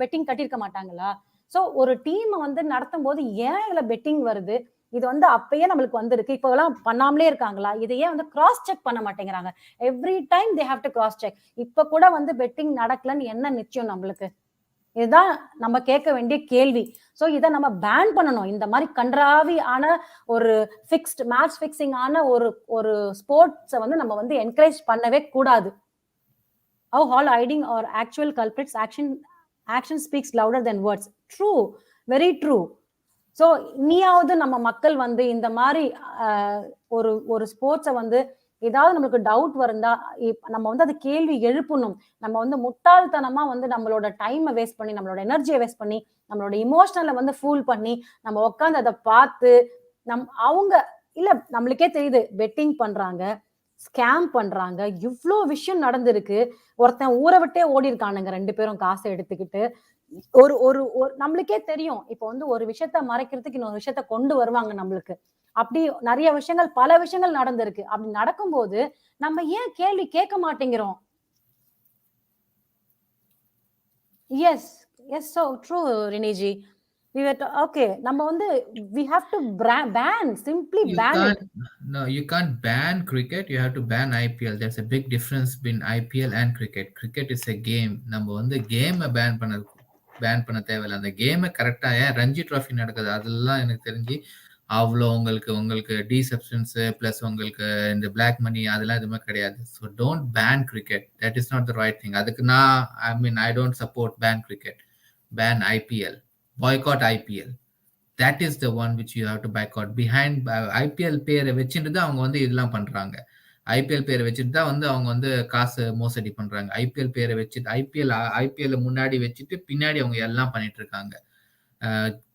பெட்டிங் கட்டிருக்க மாட்டாங்களா? சோ ஒரு டீம் வந்து நடத்தும் போது ஏன் இதுல பெட்டிங் வருது? இது வந்து அப்பயே நம்மளுக்கு வந்திருக்கு. இப்ப எல்லாம் பண்ணாமலே இருக்காங்களா? இதையே வந்து கிராஸ் செக் பண்ண மாட்டேங்கிறாங்க. Every time they have to cross check. இப்ப கூட வந்து பெட்டிங் நடக்கலன்னு என்ன நிச்சயம் நம்மளுக்கு? இதுதான் நம்ம கேட்க வேண்டிய கேள்வி. சோ இதை நம்ம பேன் பண்ணணும். இந்த மாதிரி கன்றாவி ஆன ஒரு ஃபிக்ஸ்ட் மேட்ச் ஃபிக்சிங் ஆன ஒரு ஸ்போர்ட்ஸை வந்து நம்ம வந்து என்கரேஜ் பண்ணவே கூடாது. How all hiding or actual culprits, action speaks louder than words. True, very true. So இனியாவது நம்ம மக்கள் வந்து இந்த மாதிரி ஒரு ஸ்போர்ட்ஸை வந்து ஏதாவது நம்மளுக்கு டவுட் வருந்தா நம்ம வந்து அது கேள்வி எழுப்பணும். நம்ம வந்து முட்டாள்தனமா வந்து நம்மளோட டைமை வேஸ்ட் பண்ணி, நம்மளோட எனர்ஜியை வேஸ்ட் பண்ணி, நம்மளோட இமோஷனலை வந்து ஃபூல் பண்ணி நம்ம உட்காந்து அதை பார்த்து அவங்க இல்ல நம்மளுக்கே தெரியுது பெட்டிங் பண்றாங்க, ஸ்கேம் பண்றாங்க, இவ்வளோ விஷயம் நடந்திருக்கு. ஒருத்தன் ஊரை விட்டே ஓடி இருக்கானுங்க 2 பேரும் காசை எடுத்துக்கிட்டு. ஒரு ஒரு நம்மளுக்கே தெரியும் இப்ப வந்து ஒரு விஷயத்த மறைக்கிறதுக்கு இன்னொரு விஷயத்த கொண்டு வருவாங்க நம்மளுக்கு. அப்படி நிறைய விஷயங்கள், பல விஷயங்கள் நடந்திருக்கு. அப்படி நடக்கும்போது நம்ம ஏன் கேள்வி கேட்க மாட்டேங்கிறோம்? Yes so true Riniji. okay, நம்ம வந்து we have to ban, simply ban it. No, you can't ban cricket, you have to ban IPL. There's a big difference between IPL and cricket. Cricket is a game. நம்ம வந்து கேமை pan பண்ண தேவையில்லை. அந்த கேமை கரெக்டா ஏன் ரஞ்சி ட்ராஃபி நடக்குது அதெல்லாம் எனக்கு தெரிஞ்சு அவ்வளோ உங்களுக்கு டி சப்ஸ்டன்ஸு ப்ளஸ் உங்களுக்கு இந்த பிளாக் மணி அதெல்லாம் எதுவுமே கிடையாது. So don't ban cricket. That is not the right thing. அதுக்கு நான் I don't support ban cricket. Ban IPL, boycott IPL. That is the one which you have to boycott. Behind IPL பேரை வச்சுட்டு அவங்க வந்து இதெல்லாம் பண்றாங்க. ஐபிஎல் பேரை வச்சுட்டு தான் வந்து அவங்க வந்து காசு மோசடி பண்றாங்க. ஐபிஎல் பேரை வச்சுட்டு ஐபிஎல் முன்னாடி வச்சுட்டு பின்னாடி அவங்க எல்லாம் பண்ணிட்டு இருக்காங்க.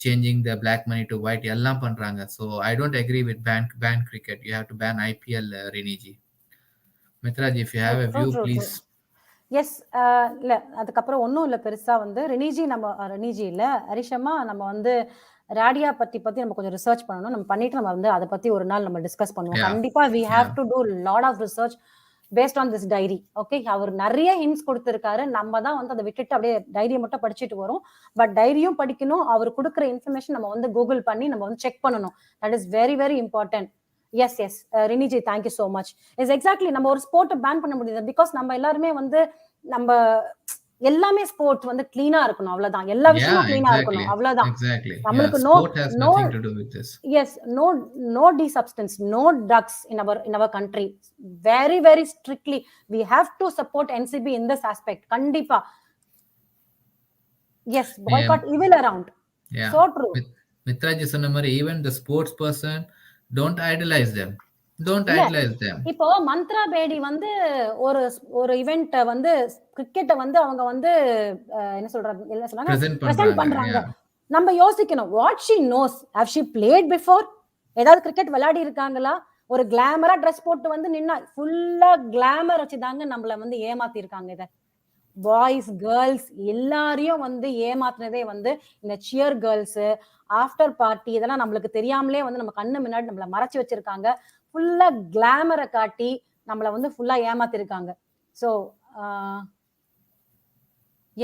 Changing the black money to white எல்லாம் பண்றாங்க. So I don't agree with ban cricket. You have to ban IPL. Riniji, Mithraji, if you have a view please. Yes. இல்ல அதுக்கப்புறம் ஒன்றும் இல்லை பெருசா வந்து ரினிஜி இல்ல ஹரிஷம்மா, நம்ம வந்து ராடியா பத்தி நம்ம கொஞ்சம் ரிசர்ச் பண்ணணும். நம்ம பண்ணிட்டு நம்ம வந்து அதை பத்தி ஒரு நாள் நம்ம டிஸ்கஸ் பண்ணுவோம். கண்டிப்பா we have to do lot of research based on this diary. Okay, அவர் நிறைய ஹிண்ட்ஸ் கொடுத்திருக்காரு. நம்ம தான் வந்து அதை விட்டுட்டு அப்படியே டைரியை மட்டும் படிச்சுட்டு வரும். பட் டைரியும் படிக்கணும். அவர் கொடுக்குற இன்ஃபர்மேஷன் நம்ம வந்து கூகுள் பண்ணி நம்ம வந்து செக் பண்ணணும். That is very very important. Yes Riniji, thank you so much. Exactly நம்ம ஒரு ஸ்போர்ட்டை பேன் பண்ண முடியாது. பிகாஸ் நம்ம எல்லாருமே வந்து நம்ம எல்லாமே ஸ்போர்ட்ஸ் வந்து கிளீனா இருக்கணும் அவ்வளவுதான். எல்லா விஷயமும் கிளீனா இருக்கணும் அவ்வளவுதான். நம்மளுக்கு no de-substance, no drugs in our country. Very very strictly we have to support NCB in this aspect. கண்டிப்பா. Yes, boycott evil around. So true. மித்ராஜி சொன்ன மாதிரி even the sports person don't idolize them. இப்போ மந்த்ரா பேடி வந்து ஒரு event வந்து கிரிக்கெட்டை வந்து அவங்க வந்து என்ன சொல்றாங்க பிரசன்ட் பண்றாங்க. நம்ம யோசிக்கணும், what she knows, have she played before? ஏதாவது கிரிக்கெட் விளையாடி இருக்காங்களா? ஒரு கிளாமரா ட்ரெஸ் போட்டு வந்து நின்னா ஃபுல்லா கிளாமர் வச்சுதாங்க நம்மள வந்து ஏமாத்தி இருக்காங்க. இத பாய்ஸ் கேர்ள்ஸ் எல்லாரையும் வந்து ஏமாத்தினதே வந்து இந்த சியர் கேர்ள்ஸ், ஆஃப்டர் பார்ட்டி, இதெல்லாம் நம்மளுக்கு தெரியாமலே வந்து நம்ம கண்ணு முன்னாடி நம்மள மறைச்சு வச்சிருக்காங்க. ஃபுல்லா கிளாமரை காட்டி நம்மள வந்து ஃபுல்லா ஏமாத்திருக்காங்க. சோ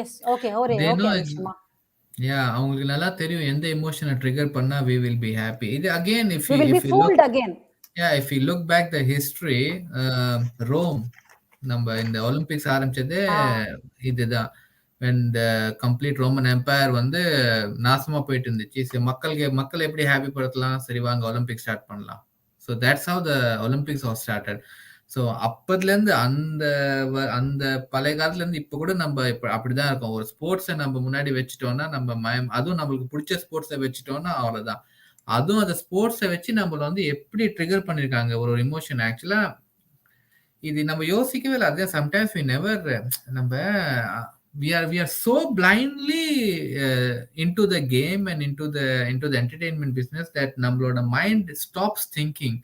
எஸ் ஓகே விஷயமா அவங்களுக்கு நல்லா தெரியும் எந்த எமோஷனை ட்ரிகர் பண்ணா we will be happy. இது again if we will be fooled again. if you look back the history, Rome நம்ம இந்த ஒலிம்பிக்ஸ் ஆரம்பிச்சதே இதுதான். when the complete Roman Empire வந்து நாசமா போயிட்டு இருந்துச்சு. மக்கள் எப்படி ஹாப்பி படுத்தலாம், சரி வாங்க ஒலிம்பிக் ஸ்டார்ட் பண்ணலாம். So that's how the Olympics was started. So அப்பதுலேருந்து அந்த பழைய காலத்துல இருந்து இப்போ கூட நம்ம இப்போ அப்படிதான் இருக்கோம். ஒரு ஸ்போர்ட்ஸை நம்ம முன்னாடி வச்சுட்டோம்னா நம்ம அதுவும் நம்மளுக்கு பிடிச்ச ஸ்போர்ட்ஸை வச்சுட்டோம்னா அவ்வளோதான். அதுவும் அந்த ஸ்போர்ட்ஸை வச்சு நம்மள வந்து எப்படி ட்ரிகர் பண்ணியிருக்காங்க ஒரு இமோஷன். ஆக்சுவலா இது நம்ம யோசிக்கவே இல்லை. அதே சம்டைம்ஸ் வி நெவர் நம்ம we are so blindly into the game and into the entertainment business that நம்மளோட mind stops thinking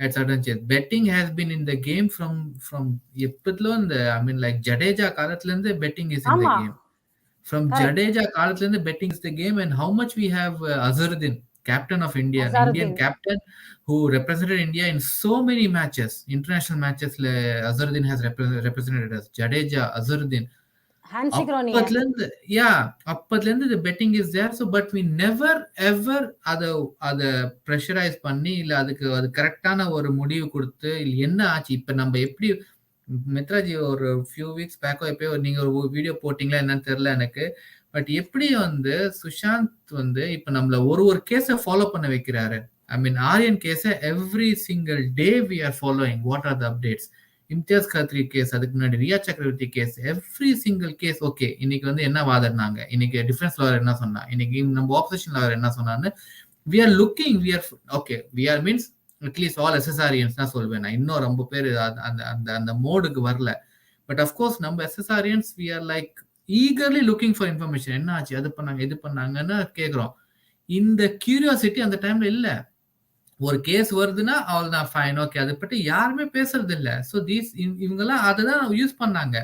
at certain stage. Betting has been in the game from எப்பதுல இந்த I mean like Jadeja காலத்துல இருந்து betting is in the game. From Jadeja காலத்துல இருந்து betting is the game. And how much we have Azharuddin, captain of India, Indian captain who represented India in so many matches, international matches. Azharuddin has represented us. Jadeja, Azharuddin, அப்பதுல இருந்து the betting is there. So but we never ever அத pressurize பண்ணி இல்ல அதுக்கு அது கரெக்டான ஒரு முடிவு கொடுத்து இல்ல என்ன ஆச்சு. இப்ப நம்ம எப்படி மித்ராஜி ஒரு few weeks back எப்பயோ நீங்க ஒரு வீடியோ போட்டீங்களா என்னன்னு தெரியல எனக்கு. பட் எப்படி வந்து சுஷாந்த் வந்து இப்ப நம்மள ஒரு கேஸை ஃபாலோ பண்ண வைக்கிறாரு. I mean ஆரியன் கேஸை every single day we are following. What are the updates? Imtiaz Khatri case, அதுக்கு முன்னாடி Rhea Chakraborty case, every single case. Okay இன்னைக்கு வந்து என்ன வாதினாங்க, இன்னைக்கு டிஃபென்ஸ் லாயர் என்ன சொன்னா, இன்னைக்கு நம்ம ஆப்போசிஷன் லாயர் என்ன சொன்னான்னு we are looking, we are okay, we are means at least all SSRians தான் சொல்வேன் நான். இன்னும் ரொம்ப பேர் அந்த மோடுக்கு வரல. பட் அஃப்கோர்ஸ் நம்ம SSRians we are like eagerly looking for information. என்ன ஆச்சு, அது பண்ணாங்க இது பண்ணாங்கன்னு கேட்குறோம். இந்த கியூரியாசிட்டி அந்த டைம்ல இல்லை. ஒரு கேஸ் வருதுன்னா அவ்வளவுதான், ஃபைன், ஓகே, அதை பற்றி யாருமே பேசுறது இல்லை. ஸோ இவங்கெல்லாம் அதை தான் யூஸ் பண்ணாங்க.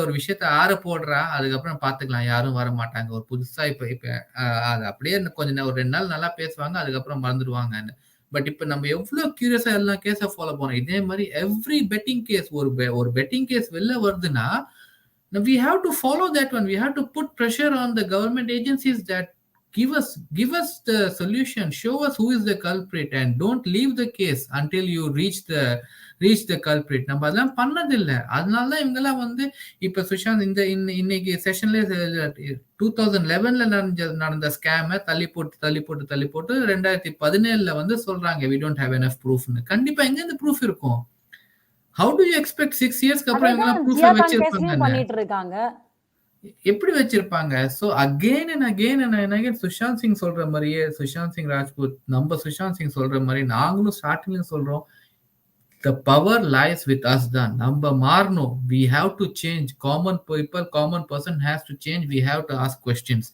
ஒரு விஷயத்த ஆற போடுறா, அதுக்கப்புறம் பார்த்துக்கலாம், யாரும் வர மாட்டாங்க. ஒரு புதுசா இப்போ அது அப்படியே கொஞ்சம் ஒரு 2 நாள் நல்லா பேசுவாங்க, அதுக்கப்புறம் மறந்துடுவாங்கன்னு. பட் இப்போ நம்ம எவ்வளவு கியூரியஸா எல்லாம் கேஸை ஃபாலோ பண்ணோம். இதே மாதிரி எவ்ரி பெட்டிங் கேஸ், ஒரு பெட்டிங் கேஸ் வெளில வருதுன்னா we have to follow that one. We have to put pressure on the government agencies that give us the solution, show us who is the culprit, and don't leave the case until you reach the culprit. நம்ம அதெல்லாம் பண்ணதில்லை. அதனாலதான் இவங்கெல்லாம் வந்து இப்ப சுஷாந்த் இன்னைக்கு செஷன்ல 2011 நடந்த ஸ்கேம தள்ளி போட்டு 2017 வந்து சொல்றாங்க we don't have enough proof. கண்டிப்பா எங்க இந்த ப்ரூஃப் இருக்கும்? How do you expect 6 years அப்புறம் இவங்கெல்லாம் ப்ரூஃப் வச்சிருப்பாங்க? எப்படி வச்சிருப்பாங்க? So again and again Sushant Singh சொல்ற மாதிரியே, சுஷாந்த் சிங் ராஜ்புத், நம்ம சுஷாந்த் சிங் சொல்ற மாதிரி நாங்களும் ஸ்டார்டிங்ல சொல்றோம், the power lies with us தான். நம்ம மாறணும். we have to change. common person has to change. we have to ask questions.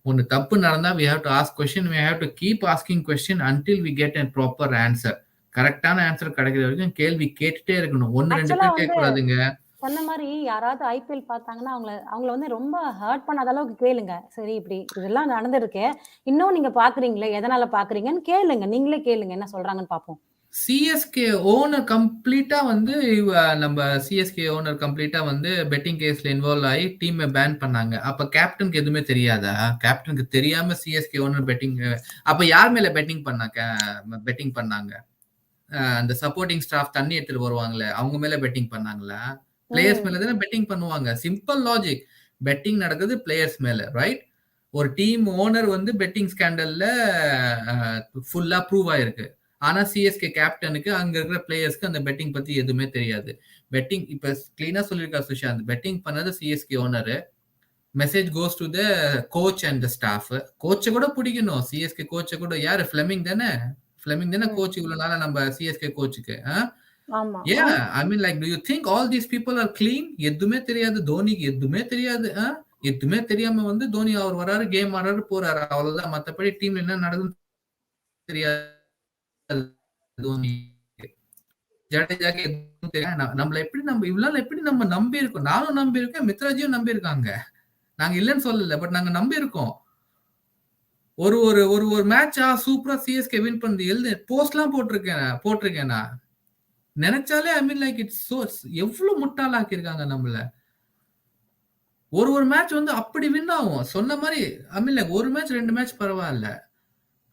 ஒன்னு தப்பு நடந்தா we have to ask question. we have to keep asking question until we get a proper answer. கரெக்டான answer கிடைக்கிற வரைக்கும் கேள்வி கேட்டுட்டே இருக்கணும். 1-2 பேர் கேட்க கூடாதுங்க. சொன்ன மாதிரி யாராவது ஐபிஎல் பார்த்தாங்கன்னா அவங்கள வந்து ரொம்ப ஹர்ட் பண்ணாத அளவுக்கு கேளுங்க. சரி இப்படி இதெல்லாம் நடந்திருக்கு, இன்னும் நீங்க பாக்குறீங்களே, எதனால பாக்குறீங்கன்னு கேளுங்க. நீங்களே கேளுங்க என்ன சொல்றாங்கன்னு பாப்போம். சிஎஸ்கே ஓனர் கம்ப்ளீட்டா வந்து நம்ம சிஎஸ்கே ஓனர் கம்ப்ளீட்டா வந்து பெட்டிங் கேஸ்ல இன்வால்வ் ஆகி டீமை பேன் பண்ணாங்க. அப்ப கேப்டனுக்கு எதுவுமே தெரியாதா? கேப்டனுக்கு தெரியாம சிஎஸ்கே ஓனர் பெட்டிங், அப்ப யார் மேல பெட்டிங் பண்ணாங்க? அந்த சப்போர்ட்டிங் ஸ்டாஃப் தண்ணி எடுத்துட்டு வருவாங்களே அவங்க மேல பெட்டிங் பண்ணாங்களா? பிளேயர்ஸ் மேல தானே பெட்டிங் பண்ணுவாங்க. Simple logic. பெட்டிங் நடக்குது பிளேயர்ஸ் மேல, ரைட்? ஒரு டீம் ஓனர் வந்து பெட்டிங் ஸ்கேண்டல்ல ஃபுல்லா ப்ரூவ் ஆயிருக்கு. ஆனா சிஎஸ்கே கேப்டனுக்கு அங்க இருக்கிற பிளேயர்ஸ்க்கு அந்த பெட்டிங் பத்தி எதுவுமே தெரியாது. பெட்டிங் இப்ப கிளீனா சொல்லியிருக்கா சுஷாந்த், பெட்டிங் பண்ணது CSK owner. Message goes to the coach and the staff. கோச்சை கூட பிடிக்கணும், சிஎஸ்கே கோச்சை கூட. யாரு? ஃபிளெமிங் தானே கோச் இவ்வளவு நாளா நம்ம CSK கோச்சுக்கு. Yeah, I mean like, do you think all these people are clean? எதுவுமே தெரியாது தோனிக்கு, எதுவுமே தெரியாது. எதுவுமே தெரியாம வந்து தோனி அவர் வராரு, கேம் ஆடுறாரு, போறாரு, அவ்வளவுதான். மத்தபடி டீம்ல என்ன நடக்குதுன்னு தெரியாது தோனி. ஜடேஜாக்கு எதுவும் தெரியாது. நம்மள எப்படி இவ்வளவு எப்படி நம்ம நம்பி இருக்கோம்? நானும் நம்பி இருக்கேன், மித்ராஜியும் நம்பி இருக்காங்க. நாங்க இல்லைன்னு சொல்லல, பட் நாங்க நம்பி இருக்கோம். ஒரு ஒரு ஒரு ஒரு மேட்சா சூப்பரா சிஎஸ்கே வின் பண்ணது எழுது போஸ்ட்லாம் போட்டிருக்கேன் நான். நினைச்சாலே ஐ மீன் லைக் இட்ஸ் சோ, எவ்வளவு முட்டாளாக்கி இருக்காங்க நம்மள. ஒரு மேட்ச் வந்து அப்படி வின் ஆகும் சொன்ன மாதிரி. ஐ மீன் லைக் ஒரு மேட்ச் 2 மேட்ச் பரவாயில்ல,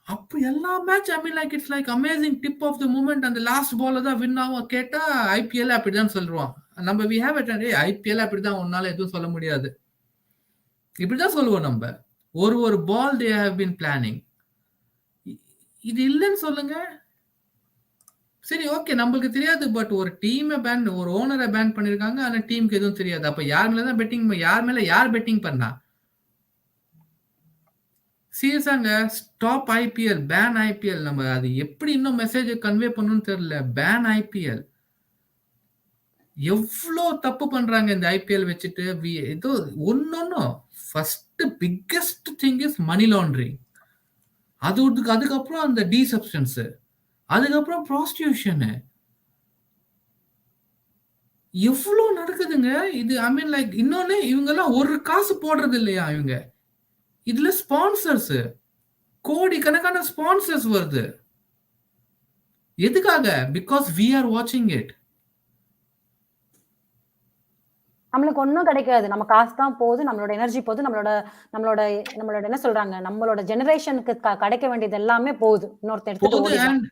அப்ப எல்லா match I mean like it's like amazing tip of the moment. அந்த லாஸ்ட் பால்ல தான் வின் ஆகும். கேட்டா ஐபிஎல் அப்படிதான் சொல்றோம் நம்ம. We have it. ஐபிஎல் அப்படிதான், ஒன்னால எதுவும் சொல்ல முடியாது, இப்படிதான் சொல்லுவோம் நம்ம. ஒரு பால் தே ஹேவ் பீன் பிளானிங். இது இல்லைன்னு சொல்லுங்க, சரி ஓகே, நம்மளுக்கு தெரியாது. பட் ஒரு டீமை பேன், ஒரு ஓனரை பேன் பண்ணிருக்காங்க, ஆனா டீமுக்கு எதுவும் தெரியாது. அப்ப யார் மேலதான் பெட்டிங்? யார் பெட்டிங் பண்ணா? சீரியஸாங்க, ஸ்டாப் ஐபிஎல், பேன் ஐபிஎல். நம்ம அது எப்படி இன்னும் மெசேஜ் கன்வே பண்ணணும்னு தெரியல. Ban IPL. எவ்வளோ தப்பு பண்றாங்க இந்த ஐபிஎல் வச்சுட்டு. ஏதோ ஒன்னொன்னும். First biggest thing is money laundering. அதுக்கப்புறம் அந்த டி சப்ஸ்டன்ஸ், அதுக்கப்புறம் ப்ராஸ்டியூஷனு. எவ்வளவு நடக்குதுங்க இது. ஐ மீன் லைக், இன்னொன்னு இவங்க எல்லாம் ஒரு காசு போடுறது இல்லையா இவங்க இதுல. ஸ்பான்சர்ஸ், கோடி கணக்கான ஸ்பான்சர்ஸ் வருது. எதுக்காக? பிகாஸ் வி ஆர் வாட்சிங் இட். நம்மளுக்கு ஒன்றும் கிடைக்காது, நம்ம காசு தான் போகுது, நம்மளோட எனர்ஜி போகுது, நம்மளோட என்ன சொல்றாங்க, நம்மளோட ஜெனரேஷனுக்கு கிடைக்க வேண்டியது எல்லாமே போகுது இன்னொருத்த எடுத்துட்டு.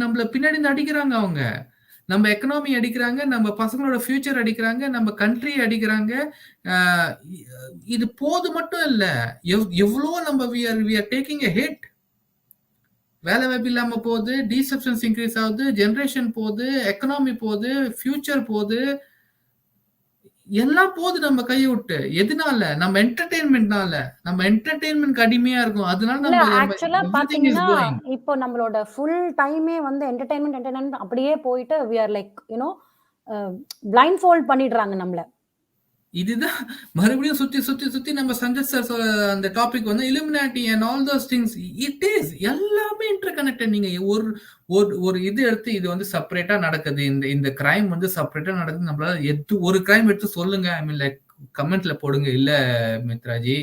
நம்மள பின்னாடி அடிக்கிறாங்க அவங்க. நம்ம எக்கனாமி அடிக்கிறாங்க, நம்ம பசங்களோட ஃபியூச்சர் அடிக்கிறாங்க, நம்ம கண்ட்ரி அடிக்கிறாங்க. இது போது மட்டும் இல்ல, எவ்வளவு நம்ம we are taking a hit. வேலை வாய்ப்பு இல்லாம போகுது, டிசப்ஷன்ஸ் இன்க்ரீஸ் ஆகுது, ஜெனரேஷன் போகுது, எக்கனாமி போகுது, ஃபியூச்சர் போகுது, எல்லாம் போகுது நம்ம கையை விட்டு. எதனால? நம்ம என்டர்டெயின்மெண்ட்னால. நம்ம என்டர்டெயின்மெண்ட் அடிமையா இருக்கும். அதனால நம்ம ஆக்சுவலா பாத்தீங்கன்னா இப்போ நம்மளோட ஃபுல் டைமே வந்து என்டர்டெயின்மெண்ட் அப்படியே போயிட்டு we are like blind fold பண்ணிடுறாங்க நம்மள. இதுதான் மறுபடியும் சுத்தி நம்ம சஞ்சய் சார் அந்த டாபிக் வந்து Illuminati and all those things. It is எல்லாமே இன்டர் கனெக்டட். நீங்க ஒரு இது எடுத்து இது வந்து செப்பரேட்டா நடக்குது, இந்த கிரைம் வந்து செப்பரேட்டா நடக்குது, நம்மளால ஒரு கிரைம் எடுத்து சொல்லுங்க. ஐ மீன் லைக் கமெண்ட்ல போடுங்க, இல்ல மித்ராஜி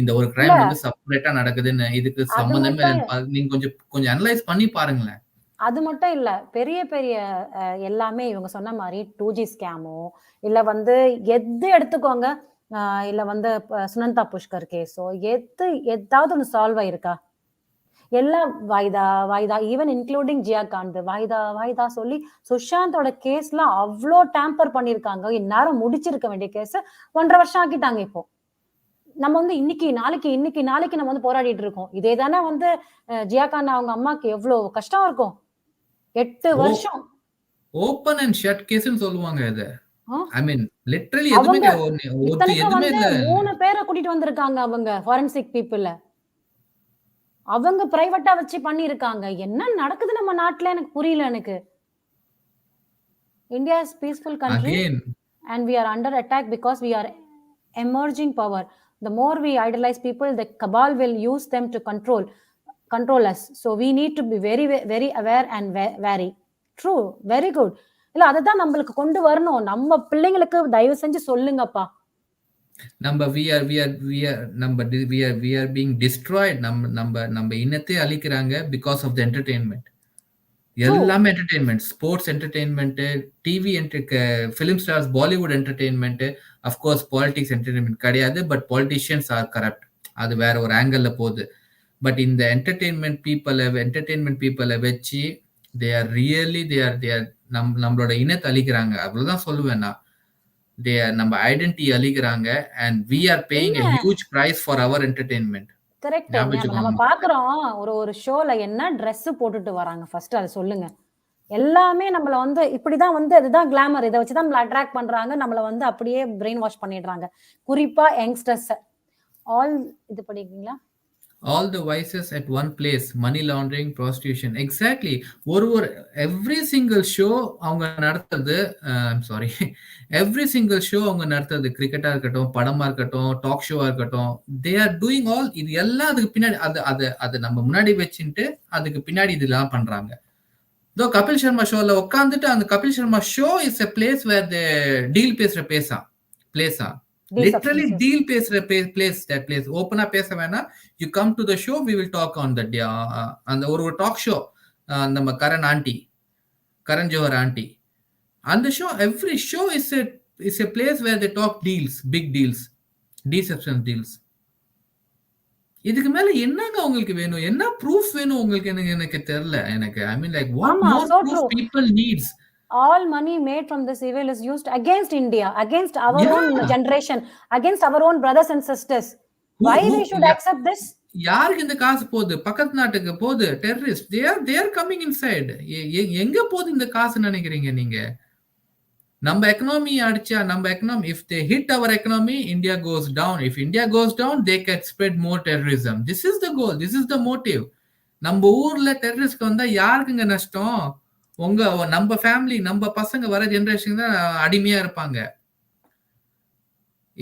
இந்த ஒரு கிரைம் வந்து செப்பரேட்டா நடக்குதுன்னு, இதுக்கு சம்பந்தமே நீங்க கொஞ்சம் அனலைஸ் பண்ணி பாருங்களேன். அது மட்டும் இல்ல, பெரிய பெரிய எல்லாமே இவங்க சொன்ன மாதிரி 2G ஸ்கேமோ இல்ல வந்து எது எடுத்துக்கோங்க, இல்ல வந்து சுனந்தா புஷ்கர் கேஸோ ஏதாவது ஒன்று சால்வ் ஆயிருக்கா? எல்லாம் வாய்தா ஈவன் இன்க்ளூடிங் ஜியாகாந்த் வாய்தா சொல்லி சுஷாந்தோட கேஸ்ல அவ்வளோ டேம்பர் பண்ணிருக்காங்க. இந்நேரம் முடிச்சிருக்க வேண்டிய கேஸ் 1.5 வருஷம் ஆக்கிட்டாங்க. இப்போ நம்ம வந்து இன்னைக்கு நாளைக்கு நம்ம வந்து போராடிட்டு இருக்கோம். இதே தானே வந்து ஜியாகாந்த் அவங்க அம்மாக்கு எவ்வளவு கஷ்டம் இருக்கும். 8 வருஷம் ஓபன் அண்ட் ஷட் கேஸ்னு சொல்லுவாங்க இத. ஐ மீன் லிட்டரலி எதுமே இல்ல. 3 பேரை கூட்டிட்டு வந்திருக்காங்க அவங்க ஃபாரன்சிக் பீப்பிள். அவங்க பிரைவேட்டா வச்சு பண்ணிருக்காங்க. என்ன நடக்குது நம்ம நாட்டுல எனக்கு புரியல. எனக்கு India is peaceful country and we are under attack because we are emerging power. The more we idolize people, the cabal will use them to control us. So we need to be very very aware and wary. True, very good. இல்ல அததான் நம்மளுக்கு கொண்டு வரணும். நம்ம பிள்ளைங்களுக்கு தயவு செஞ்சு சொல்லுங்கப்பா. நம்ம we are being destroyed. நம்ம இனத்தை அழிக்கிறாங்க because of the entertainment. எல்லாமே entertainment, sports entertainment, TV film stars, Bollywood entertainment, of course politics entertainment கிடையாது. பட் பாலிட்டிஷியன்ஸ் ஆர் கரப்ட், அது வேற ஒரு ஆங்கிள் போகுது. பட் இந்த என்டர்டெயின்மெண்ட் பீப்புளை வச்சு they are நம்மளோட இனத்தை அழிக்கிறாங்க. அவ்வளவுதான் சொல்லுவேன் நான். நம்ம identity அழிக்கிறாங்க and we are paying a huge price for our entertainment. Correct. நம்ம பாக்குறோம் ஒரு ஷோல என்ன Dress போட்டுட்டு வராங்க ஃபர்ஸ்ட் அதை சொல்லுங்க. எல்லாமே நம்மள வந்து இப்படிதான் வந்து அதுதான் கிளாமர், இதை வச்சுதான் நம்மள அட்ராக்ட் பண்றாங்க, நம்மள வந்து அப்படியே பிரெயின் வாஷ் பண்ணிடுறாங்க. குறிப்பா யங்ஸ்டர்ஸ் ஆல் இது படிக்கிறீங்களா? All the vices at one place, money laundering, prostitution. Exactly. Every single show அவங்க நடத்துறது, I'm sorry, every single show அவங்க நடத்துறது, கிரிக்கெட்டா இருக்கட்டும், படமா இருக்கட்டும், டாக் ஷோவா இருக்கட்டும், they are doing all, இது எல்லாம் அதுக்கு பின்னாடி அது நம்ம முன்னாடி வச்சுட்டு அதுக்கு பின்னாடி இதெல்லாம் பண்றாங்க. தோ கபில் சர்மா ஷோல உட்காந்துட்டு அந்த Kapil Sharma show is a place where the deal பேசுற பிளேஸா literally deal பேசுற place, that place ஓபனா பேச வேணாம், you come to the show, we will talk on that day. அந்த ஒரு டாக் ஷோ நம்ம கரண் ஜோஹர் ஆண்டி அந்த show, every show is a place where they talk deals, big deals, deception deals. இதுக்கு மேல என்னங்க உங்களுக்கு வேணும்? என்ன ப்ரூஃப் வேணும் உங்களுக்கு? எனக்கு தெரியல. எனக்கு I mean like what more proof people needs? All money made from this evil is used against India, against our own generation, against our own brothers and sisters. Why we should accept this? யாருக்கு இந்த காசு போகுது? பக்கத்து நாட்டுக்கு போகுது. Terrorist, they are coming inside. எங்க போகுது இந்த காசு நினைக்கிறீங்க நீங்க? நம்ம எக்கனாமி அடிச்சா, if they hit our economy, India goes down. If India goes down, they can spread more terrorism. This is the goal, this is the motive. நம்ம ஊர்ல டெரரிஸ்ட் வந்தா யாருக்குங்க நஷ்டம்? நம்ம ஃபேமிலி, நம்ம பசங்க, வர ஜெனரேஷன் தான் அடிமையா இருப்பாங்க.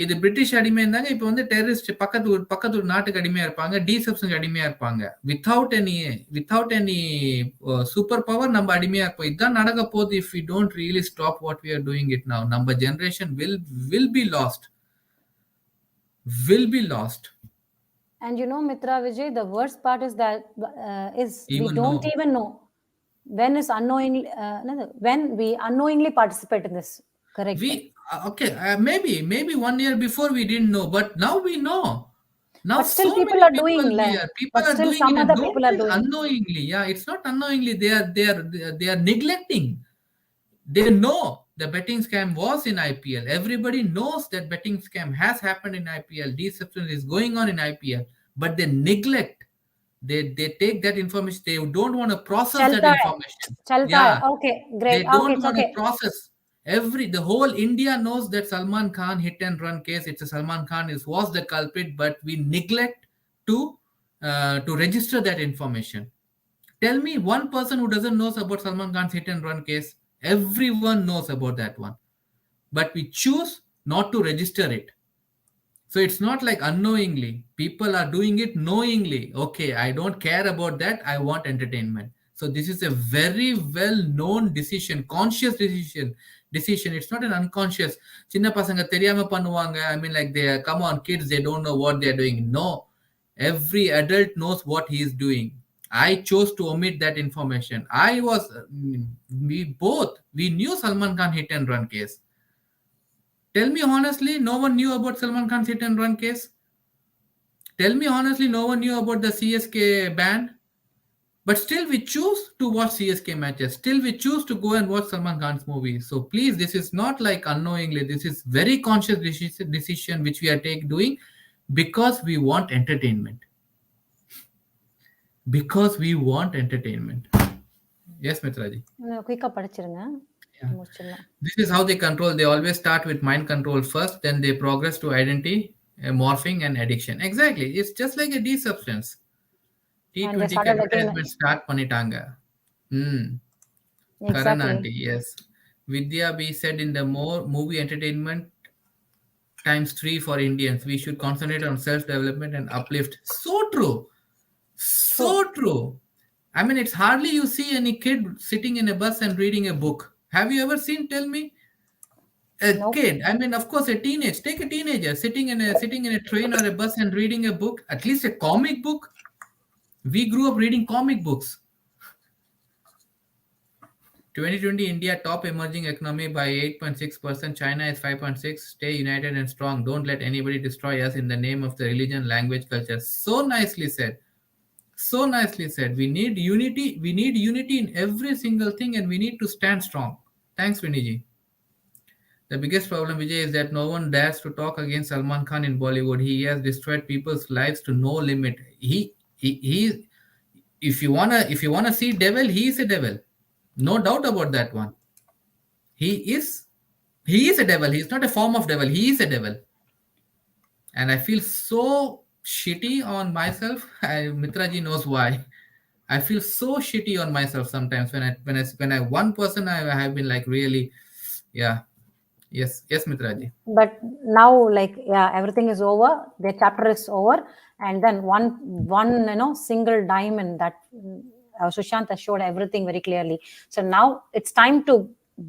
இது பிரிட்டிஷ் அடிமையா இருந்தாங்க, இப்ப வந்து டெரரிஸ்ட் பக்கத்து நாட்டுக்கு அடிமையா இருப்பாங்க, டீசப்ஷனுக்கு அடிமையா இருப்பாங்க. வித்தவுட் எனி சூப்பர் பவர் நம்ம அடிமையா இருப்போம். இதுதான் நடக்க போகுது if we don't really stop what we are doing it now. நம்ம generation will be lost. And you know, Mitra Vijay, the worst part is that we don't even know when we unknowingly participate in this. Correct. Maybe 1 year before we didn't know, but now we know. Now but still people are doing some other people are doing unknowingly. Yeah, it's not unknowingly. They are neglecting. They know the betting scam was in IPL. Everybody knows that betting scam has happened in IPL. Deception is going on in IPL, but they neglect. They take that information. They don't want to process that information. Okay, great. They don't want to process. The whole India knows that Salman Khan hit and run case, it's a Salman Khan was the culprit, but we neglect to register that information. Tell me one person who doesn't know about Salman Khan's hit and run case. Everyone knows about that one, but we choose not to register it. So it's not like unknowingly, people are doing it knowingly. Okay, I don't care about that, I want entertainment. So this is a very well known decision, conscious decision. It's not an unconscious. Chinna pasanga theriyama பண்ணுவாங்க. I mean like they come on kids, they don't know what they are doing. No, every adult knows what he is doing. I chose to omit that information. We knew Salman Khan hit and run case. Tell me honestly, no one knew about Salman Khan's hit and run case? Tell me honestly, no one knew about the CSK ban? But still we choose to watch CSK matches. Still we choose to go and watch Salman Khan's movies. So please, this is not like unknowingly. This is very conscious decision which we are doing because we want entertainment. Because we want entertainment. Yes, Mitraji. Quick-ஆ படிச்சிருங்க. This is how they control. They always start with mind control first, then they progress to identity, morphing and addiction. Exactly. It's just like a D-substance. T20 advertisement start பண்ணிட்டாங்க. Karan aunty, yes. Vidya B said in the movie entertainment ×3 for Indians. We should concentrate on self-development and uplift. So true. I mean, it's hardly you see any kid sitting in a bus and reading a book. Have you ever seen? Tell me. Kid. I mean, of course, take a teenager sitting in a train or a bus and reading a book. At least a comic book. We grew up reading comic books. 2020 India top emerging economy by 8.6%. China is 5.6%. Stay united and strong. Don't let anybody destroy us in the name of the religion, language, culture. So nicely said. So nicely said. We need unity. We need unity in every single thing, and we need to stand strong. Thanks, Viniji. The biggest problem, Vijay, is that no one dares to talk against Salman Khan in Bollywood. He has destroyed people's lives to no limit. He if you wanna see devil, he is a devil. No doubt about that one. He is he is a devil. He's not a form of devil. He is a devil. And I feel so shitty on myself. Mitraji knows why. I feel so shitty on myself sometimes when I one person I have been like really, yeah, yes, Mitraji. But now, like, yeah, everything is over. The chapter is over, and then one single diamond that Sushant has showed everything very clearly. So now it's time to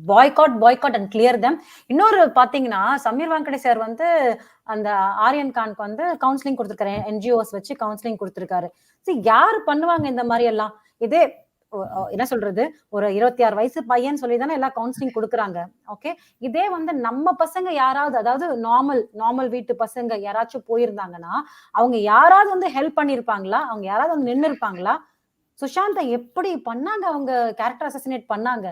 boycott and clear them. இன்னொரு பாத்தீங்கன்னா Sameer Venkatesh sir வந்து அந்த ஆரியன் கான்க்கு வந்து counselling கொடுத்திருக்காரு, NGOs வச்சு counselling கொடுத்திருக்காரு. யாரு பண்ணுவாங்க இந்த மாதிரி எல்லாம்? இதே என்ன சொல்றது, ஒரு 26 வயசு பையன் சொல்லிதானே எல்லாம் கவுன்சிலிங் கொடுக்குறாங்க. ஓகே, இதே வந்து நம்ம பசங்க யாராவது, அதாவது நார்மல் வீட்டு பசங்க யாராச்சும் போயிருந்தாங்கன்னா அவங்க யாராவது வந்து ஹெல்ப் பண்ணிருப்பாங்களா? அவங்க யாராவது வந்து நின்று இருப்பாங்களா? சுஷாந்தை எப்படி பண்ணாங்க, அவங்க கேரக்டர் அசசினேட் பண்ணாங்க.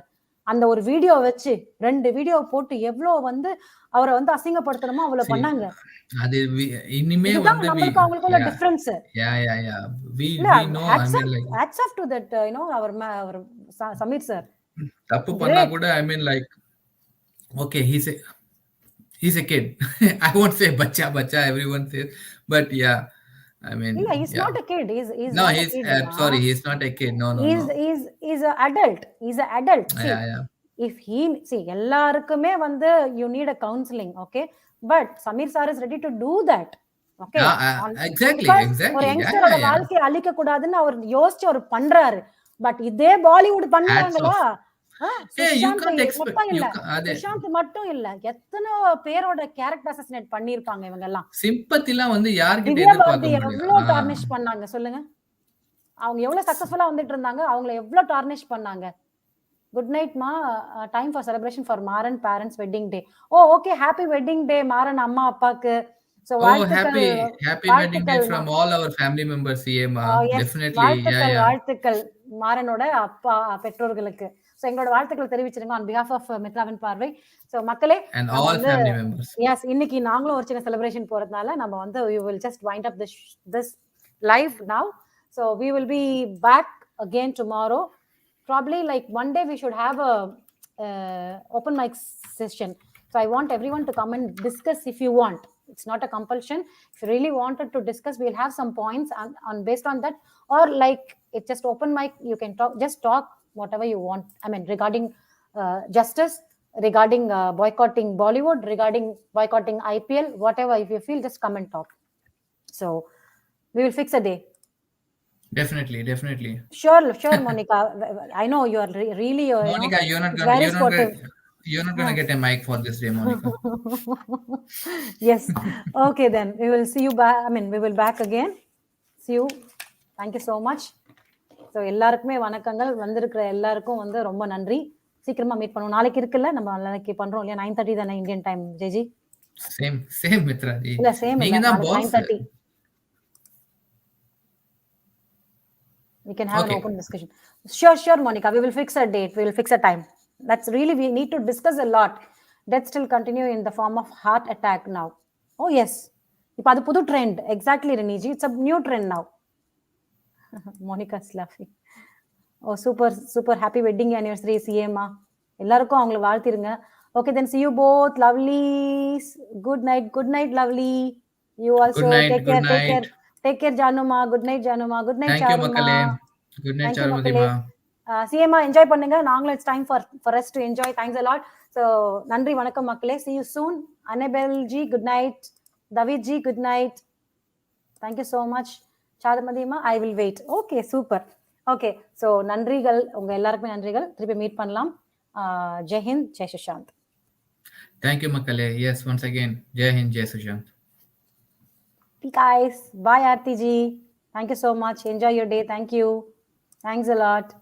அந்த ஒரு வீடியோ வச்சு 2 வீடியோ போட்டு எவ்வளவு வந்து அவரை வந்து அசிங்கப்படுத்தணுமோ அவ்வளவு பண்ணாங்க. அது இனிமே வந்து நமக்கு அவங்களுக்குள்ள difference. we know, I mean, like, hats off to that our Sameer sir. தப்பு பண்ணா கூட I mean like, okay, he's a kid. I won't say bacha everyone says, but yeah, I mean, he's not a kid. He's no, not he's a kid, sorry, he's not a kid. No. He's an adult. He's an adult. See, if he எல்லாருக்குமே வந்து you need a counseling, okay, but Sameer sir is ready to do that. Okay, exactly. ஒரு யங்ஸ்டரோட வாழ்க்கையை அழிக்க கூடாதுன்னு அவர் யோசிச்சு அவர் பண்றாரு. But இதே பாலிவுட் பண்றாங்களா? சுஷாந்த் மட்டும் இல்ல, எத்தனை பேரோட கேரக்டர் அசசினேட் பண்ணிருப்பாங்க இவங்க எல்லாம். சிம்பத்திலாம் வந்து யார்கிட்ட எதிர்பார்க்க முடியும்? எவ்வளவு டார்னிஷ் பண்ணாங்க சொல்லுங்க. அவங்க எவ்வளவு சக்சஸ்ஃபுல்லா வந்துட்டு இருந்தாங்க, அவங்கள எவ்வளவு டார்னிஷ் பண்ணாங்க. குட் நைட் மா, time for celebration for Maran parents wedding day. Okay, happy wedding day Maran அம்மா அப்பாக்கு. So happy wedding day from all our family members here, ma. Definitely. வாழ்த்துக்கள் மாரனோட அப்பா பெற்றோர்களுக்கு. So எங்களோட வாழ்த்துக்களை தெரிவிச்சிருங்க on behalf of Mithravin பார்வை. So மக்களே and all family members. Yes, இன்னைக்கு நாங்களும் ஒரு சின்ன செலிப்ரேஷன் போறதுனால நம்ம வந்து we will just wind up this live now. So we will be back again tomorrow. Probably like one day we should have a open mic session. So I want everyone to come and discuss if you want. It's not a compulsion. If you really wanted to discuss, we'll have some points on based on that, or like it's just open mic, you can talk whatever you want. I mean, regarding justice, regarding boycotting Bollywood, regarding boycotting IPL, whatever. If you feel, just come and talk. So we will fix a day. Definitely. Sure, Monica. I know you are really Monica, you're not going to get a mic for this day, Monica. Yes. Okay, then we will see you back. I mean, we will back again. See you. Thank you so much. So எல்லாருக்குமே வணக்கங்கள். வந்திருக்கிற எல்லாருக்கும் வந்து ரொம்ப நன்றி. சீக்கிரமா meet பண்ணுவோம். நாளைக்கு இருக்குல்ல, நம்ம நாளைக்கு பண்றோம் இல்லையா? 9:30 தானே இந்தியன் டைம், ஜெஜி? சேம் மித்ராஜி. இல்ல சேம் இல்ல, 9:30. We can have an open discussion. Sure, Monica. We will fix a date. We will fix a time. That's really, we need to discuss a lot. Death still continue in the form of heart attack now. Oh yes. Ipa adu pudu trend. Exactly, Reniji. It's a new trend now. Monica's laughing. Oh, super happy wedding anniversary, CMA. எல்லாருக்கும் அவங்களை வாழ்த்திருங்க. Okay, then see you both. Lovely. Good night, lovely. You also take care, Januma. Good night, Januma. Good night, Charuma. Thank you, Makale. Good night, Charuma. CMA enjoy பண்ணுங்க. நாங்களும் it's time for us to enjoy. Thanks a lot. So நன்றி, வணக்கம் மக்களே. See you soon. Annabelle ji, good night. David ji, good night. Thank you so much. Chadamadima, I will wait. Okay, super. Okay, so நன்றிகள், உங்க எல்லாருக்குமே நன்றிகள். திருப்பி meet பண்ணலாம். Jai Hind, Jai Sushant. Thank you, Makale. Yes, once again, Jai Hind, Jai Sushant. Guys, bye Aarti ji. Thank you so much. Enjoy your day. Thank you. Thanks a lot.